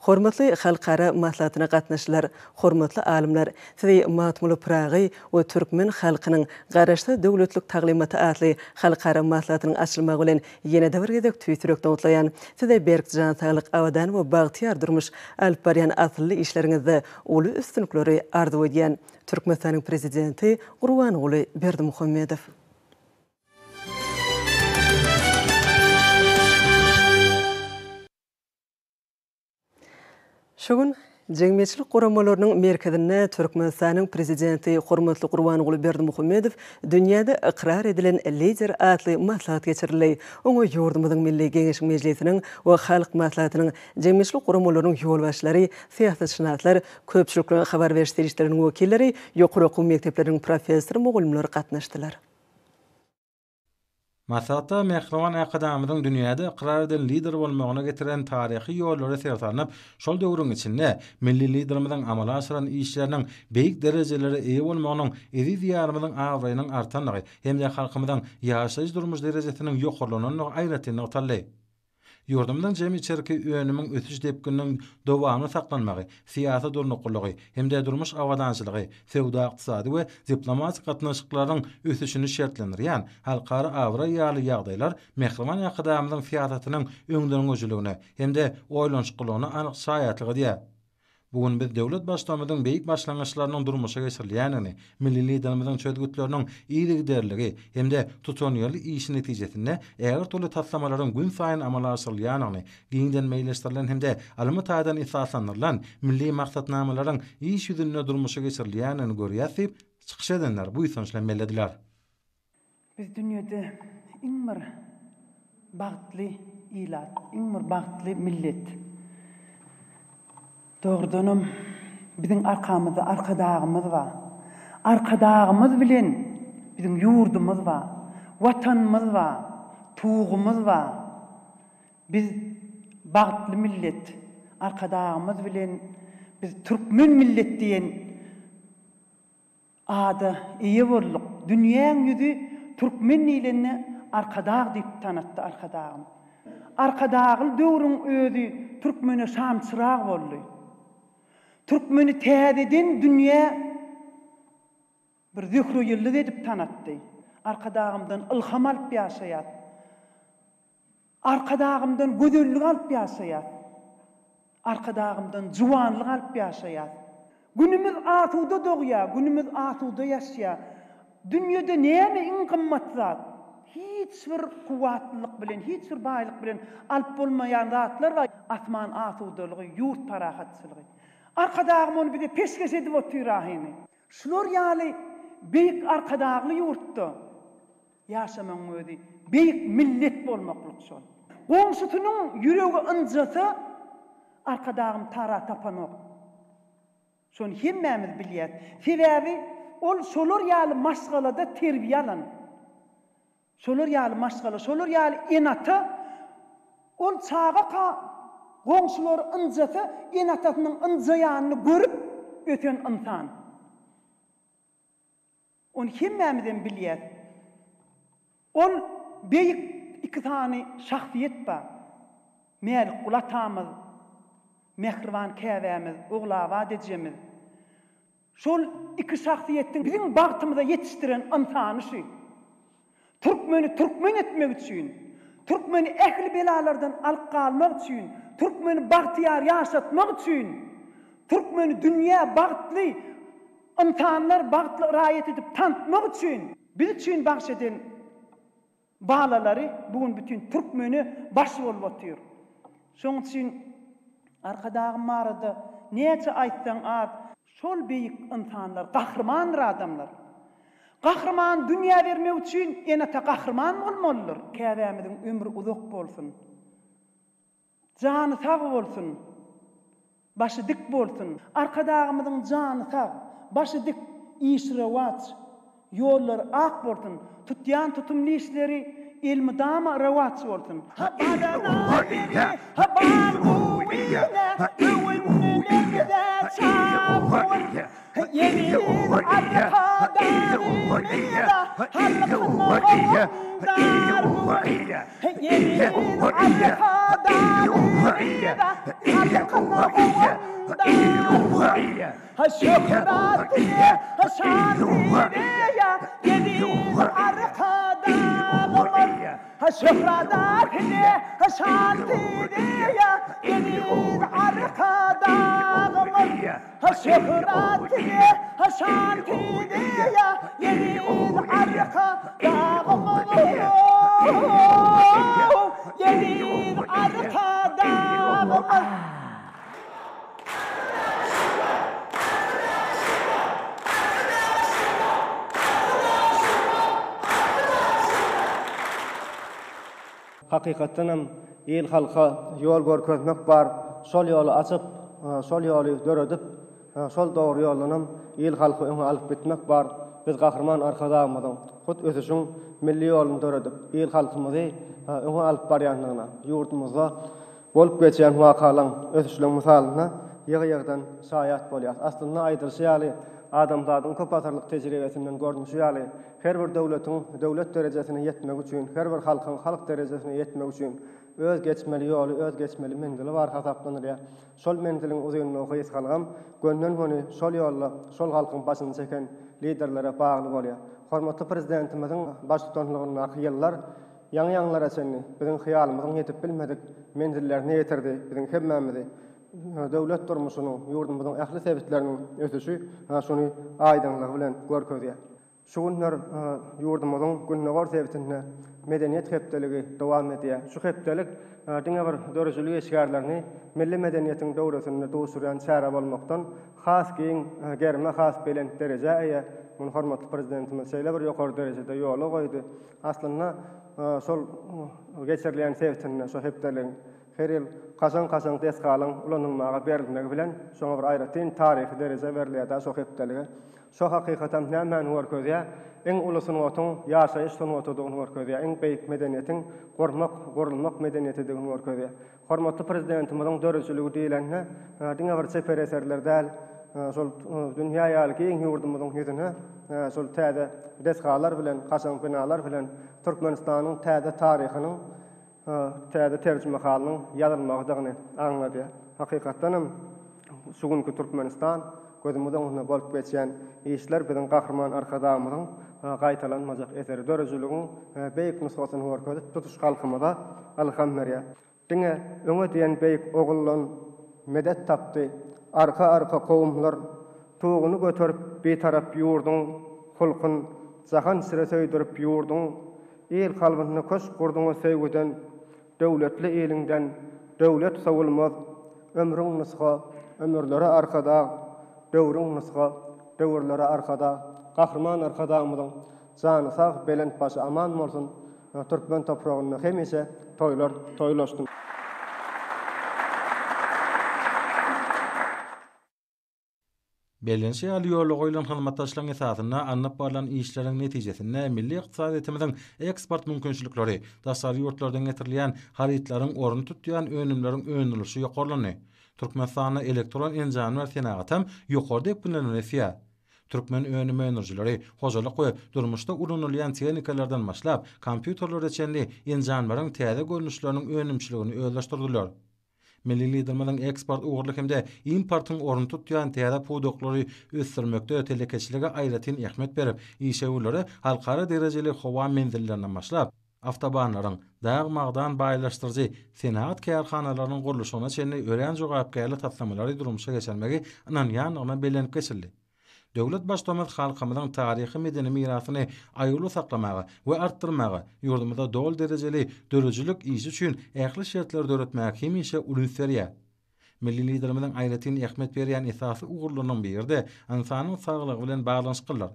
[SPEAKER 1] Hormatly halkara maslahatyna gatnaşylar, hormatly alimler, sizi Matmul Praga we türkmen halkynyň garaşdy döwletlik taglimaty atly halkara maslahatynyň açylmagy bilen ýene-de bir gezek tüýtürek dowutlaýan, size berkjan saglyk awadan we bagtyar durmuş alyp barýan asly işleriňizde uly üstünlikleri arzu edýän Türkmenistanyň prezidenti Gurban Uly Berdimuhammedow. Şogun Jemgyýetçilik goramalarynyň merkezinde Türkmenistanyň prezidenti hormatly Gurban Uly Berdimuhammedow dünýäde ikrar edilen lider atly maslahat geçirildi. Oňa ýurdumyzyň Milli Geňeş Mejlisiniň we halk maslahatynyň jemgyýetçilik goramalarynyň ýolbaşçylary, siýasatçylar, köpçülikle habar berişdirişleriň wekilleri, ýokary okuw mektepleriň professor, mugallimler gatnaşdylar.
[SPEAKER 4] Masatta mehriban akadamyzyň dünýäde ikrar edilen lider bolmagyna getiren taryhy ýollary sertanıp, şol döwrüň içinde milli liderimizin amala aşyran işleriniň beýik derejelere eýe bolmagynyň ezi diýarymyzyň awraýynyň artanlygy hem-de halkymyzyň ýaşaýyş durmuş derejesiniň ýokurlanyny aýratyny otaly. Ýurdumyň jemi içerki öňümiň ötüş depkiniň dowamy saklanmagy, siýasat durnuqlygy, hem-de durmuş awadançylygy, sewda ykdysady we diplomatik gatnaşyklaryň ötüşini şertlendirýän halkara awra ýaly ýagdaýlar mehriban akadamyzyň siýasatynyň öňden öňüligine hem-de oýlançylygyna anyk şaýatlyk edýär. Bugün biz döwlet başçylygymyzyň beýik başlangyçlarynyň durmuşa geçirilýänini, milli liderimiziň çözgütleriniň iýligderligi hemde tutanyýarly işi netijesinde eger toly taslamalaryň gün saýyn amala asyrylýanyny, giňden meýleşdirilen hemde almy taýdan esaslandyrylan milli maksatnamalaryň iş ýüzünde durmuşa geçirilýänini görýärsiz, çykyş edenler bu ýa mellediler.
[SPEAKER 5] Biz dünýede iň bir bagtly ilat, iň bir bagtly millet. Doğrudanım bizim arkamızda arkadağımız var. Arkadağımız bilen bizim yurdumuz var. Vatanımız var. Tuğumuz var. Biz bagtly millet. Arkadağımız bilen biz Türkmen millet diyen adı iyi bolduk. Dünyanın yüzü Türkmen ilenine arkadağ deyip tanıttı arkadağım. Arkadağıl döwrüň özü Türkmene şamçyrag boldy. Türkmeni täzeden dünýä bir zöhre ýyllyk edip tanatdy. Arkadağımdan ilham alyp ýaşaýar. Arkadağımdan gözellik alyp ýaşaýar. Arkadağımdan juwanlyk alyp ýaşaýar. Günümüz atuda dogýar, günümüz atuda ýaşaýar. Dünýede näme iň gymmat zat? Hiç bir kuwatlyk bilen, hiç bir baýlyk bilen alyp bolmaýan zatlar we atman atudalygy, ýurt parahatçylygy. Arkadağım onu bir de peşkeş edip oturahini. Şular ýaly beýik arkadağly ýurtda ýaşamaň özi beýik millet bolmaklyk şol. Goňşutynyň ýüregi ynjasa arkadağım tara tapanok. Şonu hemmämiz bilýär. Sebäbi ol şolar ýaly maşgalada terbiýe alan. Şolar ýaly maşgala, şolar ýaly enata ol çağa goňşular ynjasa enatatynyň ynjaýanyny görüp öten insan. Onu hemmämizden bilýär. Ol beýik iki tane şahsiýet bar. Mälik ulatamyz, mehriban käbämiz, oglawa dejemiz. Şol iki şahsiýetdiň bizim bagtymyza ýetişdiren insany şu. Türkmeni türkmen etmek üçin, Türkmeni ehli belalardan alyp galmak üçin, Türkmeni bagtyar ýaşatmak üçin, Türkmeni dünýä bagtly insanlar bagtly raýat edip tanıtmak üçin, biz üçin bagş eden balalary bugün bütün Türkmeni baş bolup otur. Şoň üçin arkadağım marada näçe aýtsaň at, şol beýik insanlar, gahrmanlar adamlar. Gahrman dünýä bermek üçin enata gahrman bolmalydyr. Käbämiziň ömrü uzak bolsun. Jany sag bolsun. Başı dik bolsun. Arkadağımyzyň jany sag, başı dik işrewat, ýollar ak bolsun. Tutýan tutumly işleri ilmi dama rawat bolsun.
[SPEAKER 6] Hakikaten el halka yol görkezmek bar, şol ýoly açyp, şol ýoly döredip, şol dogry ýolanyň el halky öňe alyp gitmek bar. Biz gahrman arkadağymyzyň hut ösüşiň milli ýolyny döredip, el halkymyzy öňe alyp barýanlygyna, ýurtymyzda bolup geçen wakalaryň ösüşiň misalyna ýygy-ýygydan şaýat bolýar. Aslynda aýdylýar, adamzadyň köp asyrlyk tejribesinden görnüşi ýaly her bir döwlet derejesine ýetmek üçin, her bir halkyň halk derejesine ýetmek üçin öz geçmeli ýoly, öz geçmeli mendili bar hasaplanýar. Şol mendiliň uzynyny okyş halgam, gönden hony şol ýolla, şol halkyň başyny çeken liderlere bagly bolýar. Hormatly prezidentimiziň baş tutanlygyny ýyllar ýaňy-ýaňlara çenli, biziň hyýalymyzyň ýetip bilmedik mendillerini ýetirdi, biziň hemmämizi döwlet durmuşynyň, ýurdumyzyň ähli sebitleriniň ösüşi şuny aýdynlygy bilen görkezýär. Şu günler ýurdumyzyň günnägör sebitinde medeniýet hepdeligi dowam edýär. Şu hepdelik diňe bir dörjülük eşgärlerini milli medeniýetiň döwretinde dowşuran çäre bolmakdan has giň germe has bilen derejä eýe. Muny hormatly prezidentimiz şeýle bir ýokary derejede ýola goýdy. Aslynda şol geçirilen sebitinde şu hepdelik her ýyl kaçan desgalyň ulanylmaga berilmegi bilen şoňa bir aýratyn taryhy dereje berilýär şu hepdeligi. Şu hakykatan näme görkezýär? Eň uly sunwatyň ýaşaýyş sunwatydygyny görkezýär. Eň beýik medeniýetiň gorulmak medeniýetidigini görkezýär. Hormatly prezidentimiziň dörjüligi diýilende diňe bir sefer eserlerde şol dünýä ýalyky eň ýurdumyzyň ýüzüne şol täze desgalar bilen, kaçan binalar bilen Türkmenistanyň täze taryhynyň täze terjime halynyň ýazylmagydygyny aňlady. Hakykatdanam şu günkü Türkmenistan gözümizden onu bolup geçen işler biziň gahrman arkadamyzyň gaýtalanmajak eseri dörjüligiň beýik nusgasyny görkezip tutuş halkymyza alham berýär. Diňe öňe diýen beýik ogullan medet tapdy. Arka kowumlar tuğunu götürüp bir tarap ýurdun hulkyn jahan sire söýdirip ýurdun el halkyny köş gurduňa söýgüden döwletli elinden döwlet sowulmaz ömrüň nusga ömürleri arkada döwrüň nusga döwürleri arkada gahrman arkadamyzyň jany sag belent başy aman bolsun Türkmen topragyny hemişe toýlaşdym.
[SPEAKER 4] Belenşe ýaly goýulan hyzmatdaşlygyň esasynda anlap barylan işleriň netijesinde milli ykdysadymyzyň eksport mümkinçilikleri, daşary ýurtlardan getirilýän haritlaryň orny tutýan önümleriň önülüşi ýokarlany. Türkmenistanyň elektron enjam senaty ýokary dep bilinýär. Türkmen önüm enerjileri, hojalyk we durmuşda ulanylýan tehnikalardan başlap, kompýuterler reçenli enjamlaryň täze görnüşleriniň önümçiligini özleşdirdiler. Milli liderimiziň eksport ugurlyk hemde importyň orny tutýan täze pudoklary ösdürmekde telekeçiligi aýratyn ähmet berip, işewlere halkara derejeli howa menzillerinden başlap, awtobanlaryň dağmagdan baýlaşdyrjy senat kärhanalarynyň gurulşyna çenli ören jogapkärlik tapsamlary durmuşa geçirmegi ynanýanyna belenip geçildi. Döwlet başlamagy halkymyzyň taryhy medeni mirasyny aýyly saklamagy we artdyrmagy, ýurdumyzda dol derejeli dörjülük işi üçin ähli şertler döretmäge hemişe ulunserýär. Milli liderimiziň aýratyn ähmet berýän esasy ugurlarynyň birinde insanyň saglygy bilen baglanyşylar.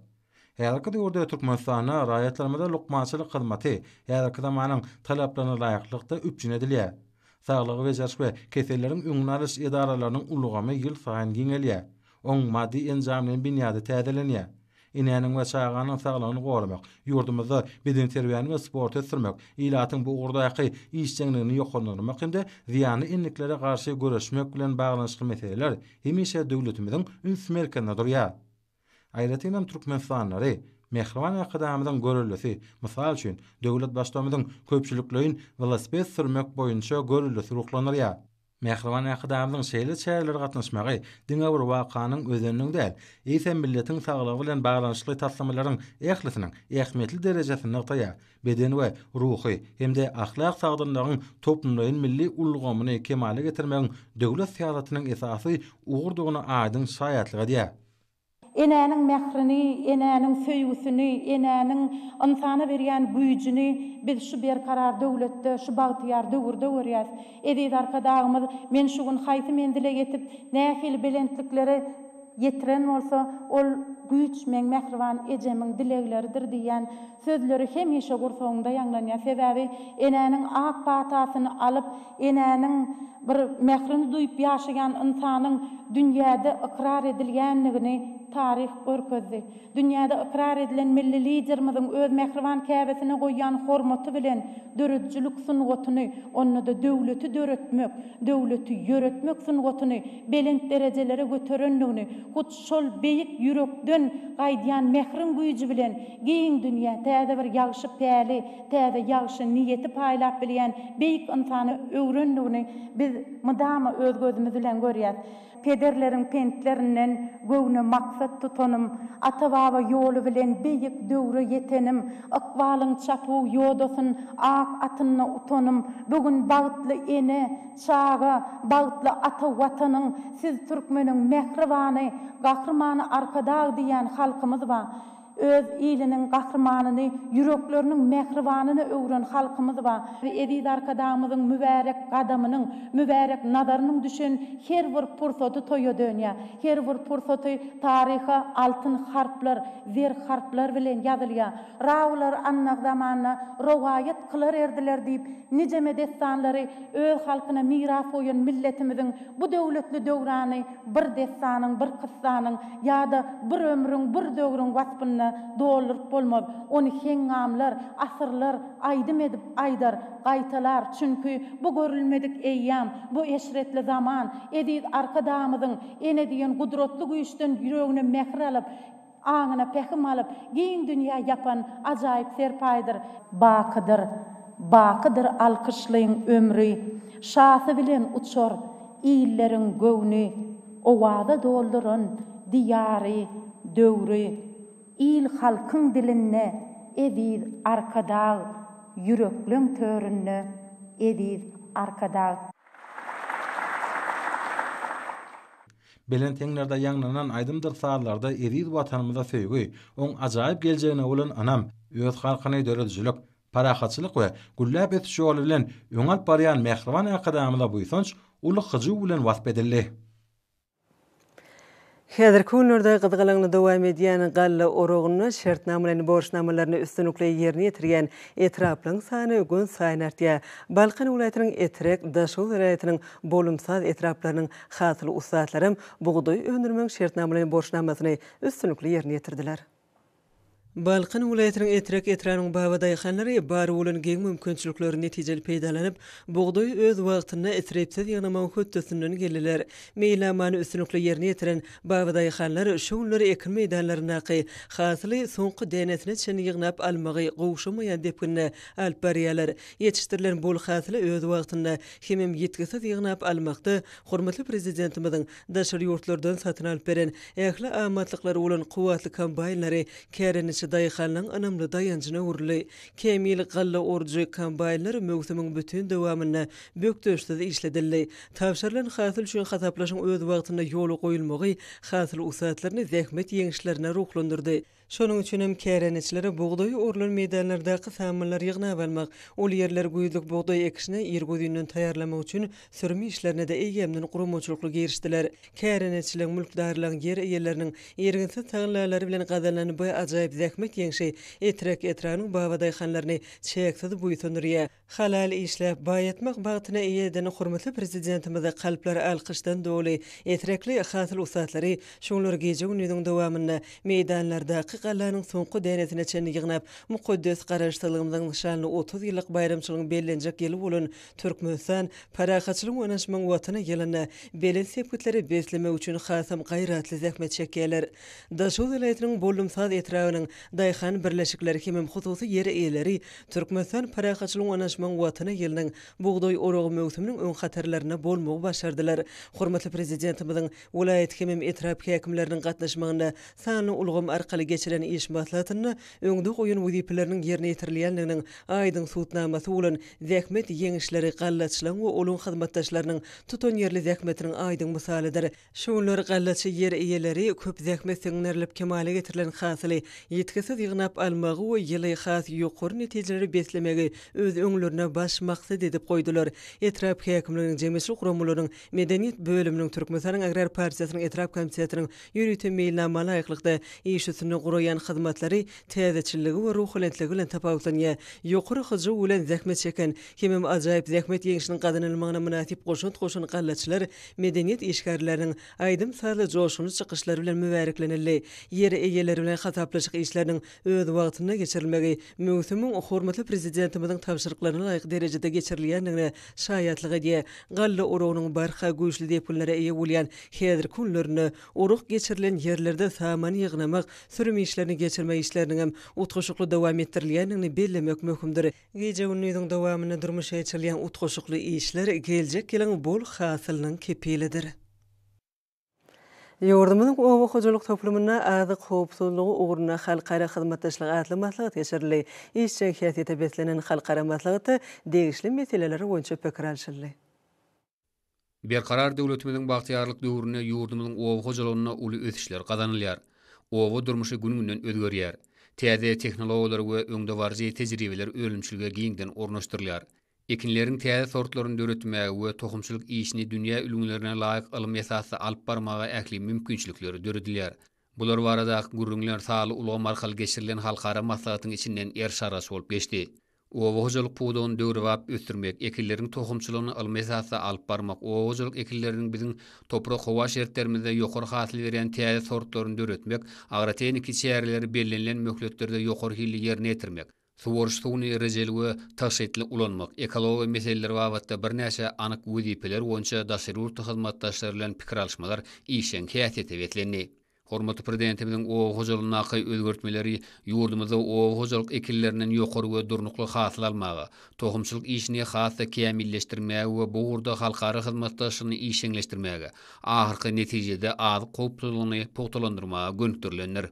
[SPEAKER 4] Herki döwürde Türkmenistana raýatlarymyza lukmançylyk hyzmaty, herki zamanyň talaplaryna laýyklykda üpjün edilýär. Saglygy we jarşy keselleriň öňüne alyş edaralarynyň ulugamy ýyl saýyn giňelýär. Oň maddi enjamlaryň binýady täzelenýär. Inäniň we çağanyň saglygyny gorumak, ýurdumyzda beden terbiýany we sport etdirmek, ilatyň bu ugurdaky işçiligini ýoklandyrmak hemde ziýany inliklere garşy göreşmek bilen baglanyşly meseleler hemişe döwletimiziň üns merkezinde durýar. Aýratynam Türkmenistanlary mehriban akadamydan görüllüsi, mysal üçin döwlet başlamynyň köpçüliklerin velosiped sürmek boýunça görüllüsi ruhlanyrýar. Mehriban akadamynyň şeýle çäýleri gatnaşmagy diňe bir wakanyň özüniň däl, ýa-da milletiň saglygy bilen baglanyşly taslamalaryň ählisiniň ähmetli derejesini ýa beden we ruhy hemde ahlak sagdynlygyň toplumlaryň milli ulgamyny kemale getirmegiň döwlet syýasatynyň esasy ugurdugyny aýdyn şaýatlygy diýär.
[SPEAKER 7] Enäniň mehrini, enäniň söýgüsini, enäniň insana berýän güýjüni biz şu berkarar döwletde, şu bagtyar döwürde görýäs. Edip arkadagymyz men şu gün haýsy mendile getip nähili belentliklere yetiren bolsa, ol güýç men mehriban ejemiň dilegleridir diýen sözleri hemişe gursoňda ýanglanýar. Sebäbi enäniň ak batasyny alyp, enäniň bir mehrini duýup ýaşaýan insanyň dünýäde ikrar edilýänligini tarih görkezdi. Dünýäde ikrar edilen milli liderimiziň öz mehriban käbesine goýýan hormaty bilen dörjülük sunwatyny, onu da döwleti döretmek, döwleti ýöretmek sunwatyny belent derejelere göterenligini, hut şol beýik ýürekden gaýdýan mehrin güýji bilen giň dünýä täze bir ýagşy päli, täze ýagşy niýeti paýlap bilýän beýik insany öwrenligini biz mydama öz gözümüz bilen görýäs. pederlerin pentlerinden göwne maksat tutanım, ata-baba ýolu bilen beýik döwre ýetenim, ykbalyň çapy ýodasyň ak atyna utanım, bugün bagtly ene, çaga, bagtly ata watanyň, siz türkmeniň mehribany, gahrmany arkadag diýen halkymyz bar. Öz ilinin gahrmanyny, yüreklerinin mehribanyny öwren halkymyz bar. Edid arkadamyzyň mübarek gadamynyň, mübarek nazarynyň düşen her bir pursaty toýa dönýär. Her bir pursaty taryha altyn harplar, zer harplar bilen ýazylýar. Rawlar annak zamanyna rowaýat kılar erdiler diýip nice destanlary öz halkyna miras goýan milletimiziň bu döwletli döwrany bir destanyň, bir kyssanyň ýa-da bir ömrüň, bir döwrüň waspyna doldurup bolmaz. Onu hengamlar, asırlar aýdym edip aýdar, gaýtalar. Çünki bu görülmedik eýýam, bu eşretli zaman edid arkadamyzyň ene diýen gudratly güýçden ýüregine mehr alyp, aňyna pehim alyp, giň dünýä ýapan ajaýyp serpaýdyr. Bakydyr alkyşlaýyň ömrü, şasy bilen uçar ýylleriň göwni, owaza dolduran diýary döwri. İl halkyň diline edid arkadag, yürekliň törünne edid arkadag.
[SPEAKER 4] Belen teňlerde ýanglanan aýdymdyr saatlarda edid watanymyza söýgü, oň ajaýyp geljegine bolan anam, öz halkyny döredijlik, parahatçylyk we gullap etiş ýoly bilen öňalp barýan mehriban akadamyda buýsanç, uly hyjy bilen wasp edildi.
[SPEAKER 1] Häzir kunlarda gyzgalagyny dowam edýän galla orogyny, şertnamalaryny, borçnamalaryny üstünlikle ýerine ýetirýän etraplaryň sany gün saýyn artýar. Balkan welaýatynyň Etrek, Daşow welaýatynyň bolumsaz etraplarynyň hasyly ustatlary buğdoý öndürmek şertnamalaryny, borçnamasyny üstünlikle ýerine ýetirdiler. Balkan welaýatynyň Etrek etranyň babaday hanlary bary bolan geň mümkinçilikleri netijeli peýdalanyp, buğdoý öz wagtyna etrepsiz ýagnaman hötdesinden geldiler. Meýlamany üstünlikle ýerine ýetiren babaday hanlary şoňlary ekin meýdanlarynaky hasyly soňky denesine çen ýygnap almagy gowşamaýan depkinne alyp barýarlar. Ýetişdirilen bol hasyly öz wagtyna hemem ýetkisiz ýygnap almakda hormatly prezidentimiziň daşary ýurtlardan satyn alyp beren ähli amatlykları bolan kuwatly kombaýnlary käreni daýyxanyň anamly daýanjyna urly. Kemil galla orjy kombaýnlar mögsümiň bütün dowamyna bökdöşde işledildi. Tawşarlan hasyl üçin hasaplaşyň öz wagtyna ýoly goýulmagy hasyl usatlaryny zähmet ýeňişlerine ruhlandyrdy. Şonuň üçin hem käreniçleri buğdoý orlan meýdanlardaky samyllary ýygnap almak, ol ýerler güýdük buğdoý ekişine ýergödünden taýýarlamak üçin sürmi işlerine de eýgemden gurumçylykly girişdiler. Käreniçleriň mülkdarlaryň ýer eýleriniň ýerginsiz taýlanlary bilen gazanlanyp ajaýyp zähmet ýeňşi Etrek etranyň babaday hanlaryny çeksiz buýsundyrýar. Halal işläp baýatmak bagtyna eýeden hormatly prezidentimize kalplary alkyşdan doly Etrekli hasyl usatlary şoňlar geje günüň dowamyna meýdanlardaky gallanyň soňky denesine çen ýygnap mukaddes garaşdyrlygymyzyň nişanly 30 ýyllyk bayramçylygyň bellenjek ýyly bolan Türkmenistan parahatçylyk onaşmaň watyna gelene belen sepketleri beslemek üçin hasam gaýratly zähmet çekýärler. Daşow welaýatynyň bolumsaz etrawynyň daýhan birleşikleri hemem hususy ýer eýleri Türkmenistan parahatçylyk onaşmaň watyna geleniň buğdoý orogy mögsüminiň öň hatarlaryna bolmagy başardylar. Hormatly prezidentimiziň welaýat hemem etrap häkimleriniň gatnaşmagyna sany ulgam arkaly geçiren iş maslahatyny öňde goýan wezipleriniň ýerine ýetirilýändiginiň aýdyň suwtnamasy bolan zähmet ýeňişleri gallaçylaryň we olun hyzmatdaşlarynyň tutan ýerli zähmetiniň aýdyň misalydyr. Şoňlar gallaçy ýer eýeleri köp zähmet seňnerilip kemale getirilen hasyly ýetkisiz ýygnap almagy we ýyly has ýokary netijeleri beslemegi öz öňlerine baş maksat edip goýdular. Etrap häkimleriň jemgyýetçilik guramlarynyň medeniýet bölüminiň Türkmenistan Agrar Partiýasynyň etrap komitetining ýürütme meýlamaly aýklykda iş üstüne gurayan hyzmatlary täzeçiligi we ruhlentligi bilen tapawutlanýar. Ýokary hyjy bilen zähmet çeken hemem ajaýyp zähmet ýeňişiniň gadanylmagyna münasip goşun gallaçylar medeniýet işgärläriniň aýdym saly joşuny çykyşlary bilen mübareklenildi. Ýer eýeleri bilen hasaplaşyk işleriniň öz wagtyna geçirilmegi mögsümiň hormatly prezidentimiziň tapşyryklaryna laýyk derejede geçirilýändigine şaýatlyk edýär. Galla orogynyň barha güýçli depinlere eýe bolýan häzir kunlaryny oruk geçirilen ýerlerde samany ýygnamak, sürmi işlerini geçirmek işleriniň hem utgaşykly dowam etdirilýändigini bellemek möhümdir. Geje günüň dowamyna durmuşa geçirilýän utgaşykly işler geljek gelen bol hasylynyň kepilidir. Yurdumyň owa hojuluk toplumyna azyk howpsuzlygy ugruna halkara hyzmatdaşlygy atly maslahat geçirli. İş şirketinde betlenen halkara maslahaty degişli meseleleri boýunça pikir alşyldy.
[SPEAKER 8] Berkarar döwletimiziň bagtyarlyk döwrüne yurdumyzyň owa hojulugyna uly ösüşler gazanylýar. Owa durmuşy gün-günden özgerýär. Täze tehnologiýalar we öňde barjy tejribeler ölümçülge giňden ornaşdyrylýar. Ekinleriň täze sortlaryny döretmäge we tohumçylyk işini dünýä ülgünlerine laýyk ılym esasy alyp barmaga ähli mümkinçilikleri döredilýär. Bular barada gurrunlar saly uly marhal geçirilen halkara maslahatyň içinden erşarasy bolup geçdi. Owa hojuluk puwdugyny döwrüp ösdürmek, ekilleriň tohumçylygyny ılym esasy alyp barmak, owa hojuluk ekilleriniň biziň toprak howa şertlerimizde ýokary hasyl beren täze sortlaryny döretmek, agroteknik şäherleri bellenlen möhletlerde ýokary hilli ýerine ýetirmek. Suwuruş suwuny rejeli we taşytly ulanmak, ekologiýa meseleleri babatda birnäçe anyk wezipler boýunça daşyryw hyzmatdaşlar bilen pikir alşmalar işen häsiýete betlendi. Hormatly prezidentimiziň owa hojulugyna özgertmeleri ýurdumyzda owa hojuluk ekillerinden ýokary we durnukly hasyl almagy, tohumçylyk işini hasda kämilleşdirmäge we bu urda halkara hyzmatdaşlygyny işeňleşdirmäge, ahyrky netijede azyk howpsuzlygyny pogtalandyrmaga gönkdürilenler.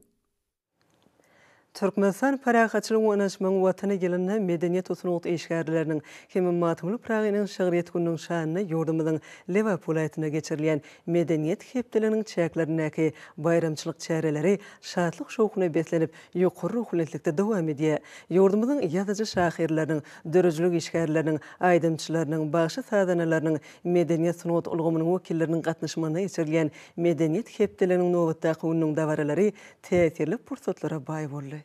[SPEAKER 1] Türkmenistan Paragatçylyk Onaşmagyň watana gelende medeniýet usunugy işgärleriniň hem matymly Pragynyň şagryet gününiň şanyna ýurdumyzyň Liverpool vilayatyna geçirilen medeniýet hepdeleriniň çäklerindäki bayramçylyk çäreleri şadlyk şowkuny betlenip ýokary ruhlanykda dowam edýär. Ýurdumyzyň ýazyjy şahyrlarynyň, dörejlik işgärleriniň, aýdymçylarynyň, bagşy sadanalarynyň medeniýet sunugy ulgamynyň wekilleriniň gatnaşmagyna geçirilen medeniýet hepdeleriniň nowatdaky gününiň dawaralary täsirli pursatlara baý boldy.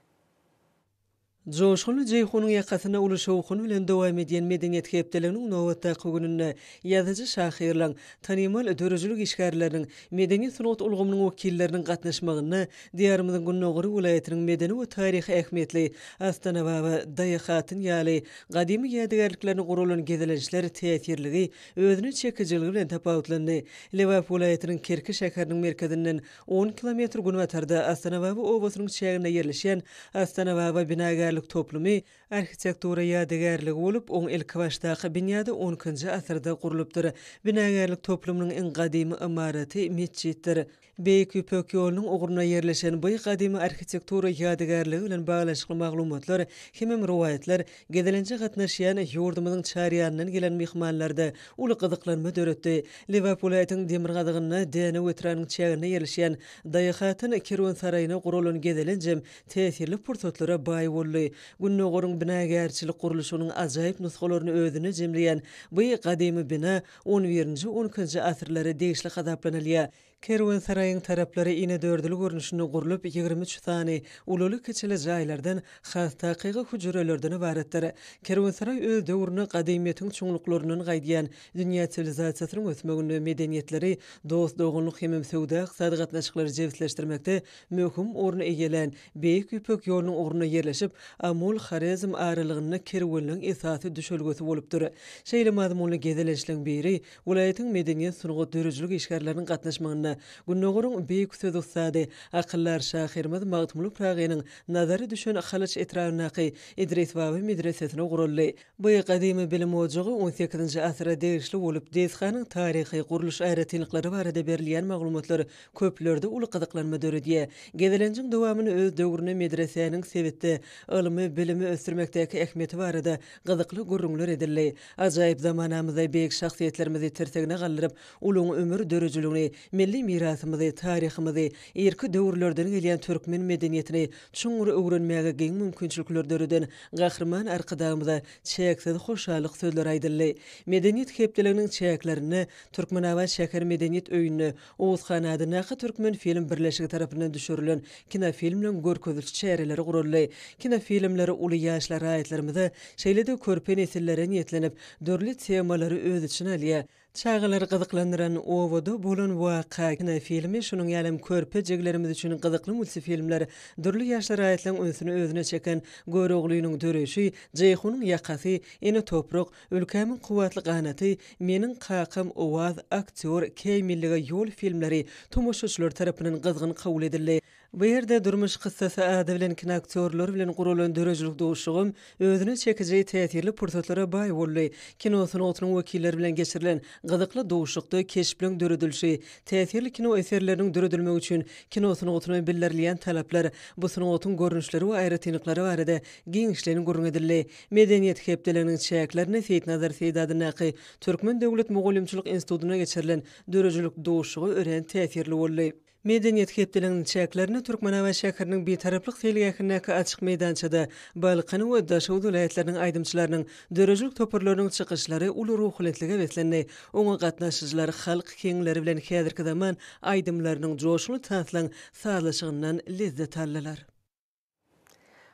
[SPEAKER 1] Joşgul Jeyhunyň ýakasyna uly şowkun bilen dowam edýän medeniýet hepdeleriniň nowatdaky gününe ýazyjy şahyrlaryň, tanymal dörejlik işgärleriniň, medeniýet sunugy ulgamynyň wekilleriniň gatnaşmagyny diýarymyzyň Günnogry vilayatynyň medeni we taryhy ähmiýetli Astana baba daýahatyn ýaly gadymy ýadygarlyklarny gurulan gezelenişler täsirligi özüni çekijiligi bilen tapawutlandy. Liverpool vilayatynyň Kerki şäheriniň merkezinden 10 kilometr günwatarda Astana baba owasynyň çägine ýerleşen Astana baba binaga toplumy arxitektura ýadygarlygy bolup, oň ilki başdaky binýada 10-njy asyrda gurulypdyr. Binagarlyk toplumynyň en gadymy imaraty mesjitdir. Beýik Ýöpek ýolunyň ugruna ýerleşen bu gadymy arxitektura ýadygarlygy bilen baglanşykly maglumatlar hem riwayetler gedelençe gatnaşýan ýurdumyzyň çarýanynyň gelen mehmanlarda uly gyzyklanma döretdi. Liverpool aýtyň demir gadygyna däne wetranyň çägine ýerleşen daýahatyn kerwansaraýyna gurulan gedelenjem täsirli pursatlara baý boldy. Günnogoryň binagarçylyk guruluşynyň ajaýyp nuskalaryny özüne jemleýän bu gadymy bina 11-nji 12-nji asyrlara degişli hadaplanylýar. Kerwansaraýyň taraplary ine dördüli görnüşinde gurulup 23 sany ululy keçeli jaýlardan has takygy hüjrelerden ibaretdir. Kerwansaraý öz döwrüne gadymyýetiň çoňluklarynyň gaýdýan dünýä sivilizasiýasynyň ösmegini medeniýetleri, dost dogunlyk hem sowda ykdysady gatnaşyklary jewitleşdirmekde möhüm orny egelen Beýik Ýöpek ýolunyň ugruna ýerleşip Amul Harizm aralygyny kerwanlyň esasy düşelgesi bolupdyr. Şeýle mazmunly gezelenişleň biri vilayatyň medeniýet sunugy dörejlik işgärleriniň gatnaşmagyna Günnogoryň beýik söz ustady akyllar şahyrymyz Magtymly Pragynyň nazary düşen Halaç etrawynaky Idris Baba medresesine guruldy. Bu gadymy bilim ojagy 18-nji asyra degişli bolup, deszanyň taryhy, guruluş aýratynlyklary barada berilýän maglumatlar köplerde uly gyzyklanma döredýär. Gezelençiň dowamyny öz döwrüne medreseniň sebitde ylmy bilimi ösdürmekdäki ähmiýeti barada gyzykly gurrunlar edildi. Ajaýyp zamanamyzda beýik şahsiýetlerimizi tersegine gallyryp, uluň ömür dörejiligini, milli mirasymyzy, taryhymyzy, erki döwürlerden gelýän türkmen medeniýetini çoňury öwrenmäge giň mümkinçilikler döreden gahrman arkadagymyza çäksiz hoşallyk sözler aýdyldy. Medeniýet hepdeleriniň çäklerini Türkmenabat şäher medeniýet öýüne Oğuzhan adynaky türkmen film birleşigi tarapyndan düşürilen kinofilm bilen görkezilçi çäreleri guruldy. Kinofilmleri uly ýaşlara aýtlarymyza şeýlede körpe nesillere niýetlenip dörli temalary öz içine alýar. Çağlar gyzyklandyran owada bolan waka kinofilmi şunuň ýalym körpe jeglerimiz üçin gyzykly multifilmler dörli ýaşlara aýtlan öňsüni özüne çeken göröglüýüniň döreşi, Jeyhunyň ýakasy, ene toprak, ülkämiň kuwatly ganaty, meniň kakam owaz, aktyor, keýmilligi ýol filmleri tomoşaçylar tarapyndan gyzgyn kabul edildi. Bu ýerde durmuş kıssasy ady bilen kino aktyorlar bilen gurulan dörejlik dowuşugym özüne çekijäi täsirli pursatlara baý boldy. Kino sunugynyň wekilleri bilen geçirilen gyzykly dowuşykdy keşipliň döredilşi, täsirli kino eserleriniň döredilmegi üçin kino sunugytyny bellerleýän talaplar, bu sunugutun görnüşleri we aýratynlyklary barada giňişlerini gurrun edildi. Medeniýet hepdeleriniň çäklerini Seýdnazar Seýdadynaky Türkmen Döwlet Mogollumçylyk Institutuna geçirilen dörejilik dowuşugy ören täsirli boldy. Medeniýet hepdeleriniň çäklerini Türkmenawa şäheriniň betaraplyk selgähindäki açyk meydançada Balkan we Daşa welaýatläriniň aýdymçylarynyň dörejilik topurlarynyň çykyşlary uly ruhlanetlige beslendi. Oňa gatnaşyjylar halk keňleri bilen häzirki zaman aýdymlarynyň joşuly taýtlaň sazlaşygyndan lezzet aldylar.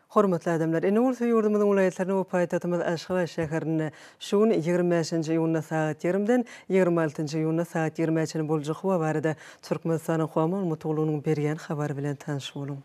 [SPEAKER 1] Hormatly adamlar, ene bolsa ýurdumyzyň welaýatlaryna we paýtagtymyz Aşgabat şäherine şuň 25-nji ýylyna saat 20-den 26-njy ýylyna saat 23-ni boljak we barada Türkmenistanyň Howama Mutuglugynyň berýän habary bilen tanyş boluň.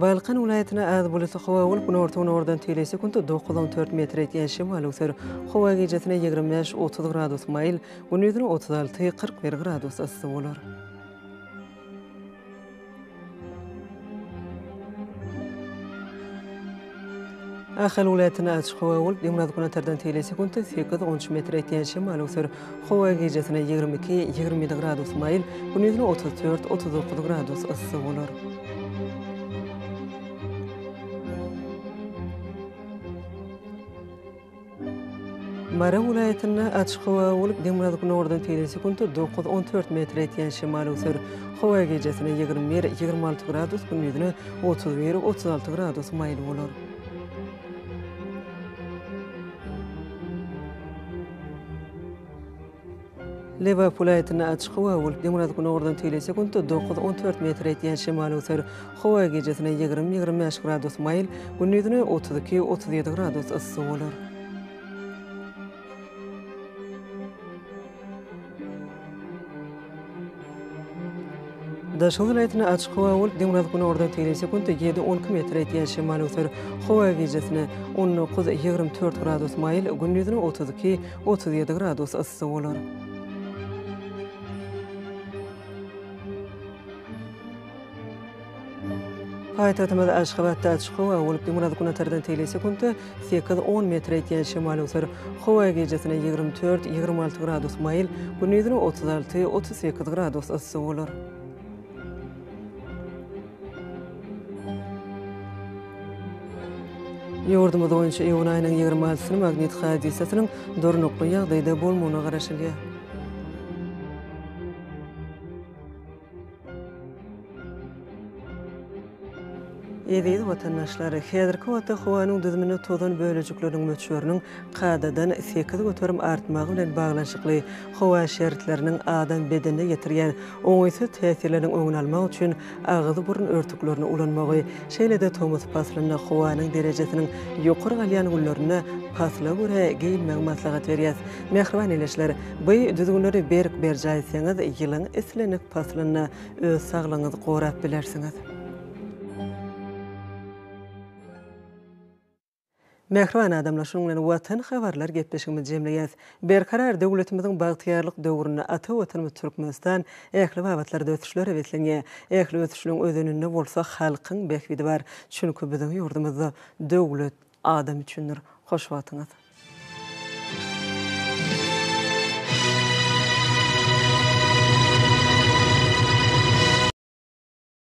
[SPEAKER 1] Balkan welaýatyna az buluty howa bolup günortagyň ordan tele sekund 9-14 metr etýän şemal öser. Howa gejesine 25-30 gradus mayl, gündüzüne 36-41 gradus ysy bolar. Ahal welaýatyna açyk howa bolup ýymnadygyna tardan tele sekund 8-13 metr etýän şemal öser. Howa gejesine 22-27 gradus mayl, gündüzüne 34-39 gradus ysy bolar. Mara welaýatyna açyk howa bolup ýymnadygyna ordan tele sekund 9-14 metr etýän şemal öser. Howa gejesine 21-26 gradus, gündüzüne 31-36 gradus mayl bolar. Lewap welaýatyna açyk howa bolup ýymnadygyna ordan tele sekund 9-14 metr etýän şemal öser. Howa gejesine 20-25 gradus mayl, gündüzüne 32-37 gradus ysy bolar. Daşa welaýatyna açyk howa bolup ýymnadygyna ordan tele sekund 7-12 metr etýän şemal öser. Howa gejesine 19-24 gradus mayl, gündüzüne 32-37 gradus ysy bolar. Paýtagtymyz Aşgabatda açyk howa bolup ýymnadygyna tardan tele sekund 8-10 metr etýän şemal öser. Howa gejesine 24-26 gradus mayl, gündüzüne 36-38 gradus ysy bolar. Ýurdumyz boýunça iýun aýynyň 26-syny magnit hadisasynyň dornukly ýagdaýda bolmagyna garaşylýar. Eziz vatandaşlar, häzirki wagtda howanyň düzümini tozan bölejikleriniň möçberiniň qadadan 8 göterim artmagy bilen baglanşykly howa şeritleriniň adam bedenine getirýän oňaýsy täsirleriniň öňüni almak üçin agyzy burun örtüklerini ulanmagy, şeýle-de Thomas Paslyna howanyň derejesiniň ýokary galýan günlerine pasla görä giyinmek maslahat berýär. Mehriban eleşler, bu düzgünleri berk berjaýsaňyz ýylyň eslenik Paslyna öz saglygyňyzy gorap bilersiňiz. Mehriban adamlar, şonuň bilen watan habarlar gepleşigimiz jemleýäs. Berkarar döwletimiziň bagtyarlyk döwrüne ata watanymyz Türkmenistan ähli wagtlarda ötüşler ewetlenýär. Ähli ötüşlüň özünde bolsa halkyň bekbidi bar. Çünki biziň ýurdumyzda döwlet adam üçindir. Hoş wagtyňyz.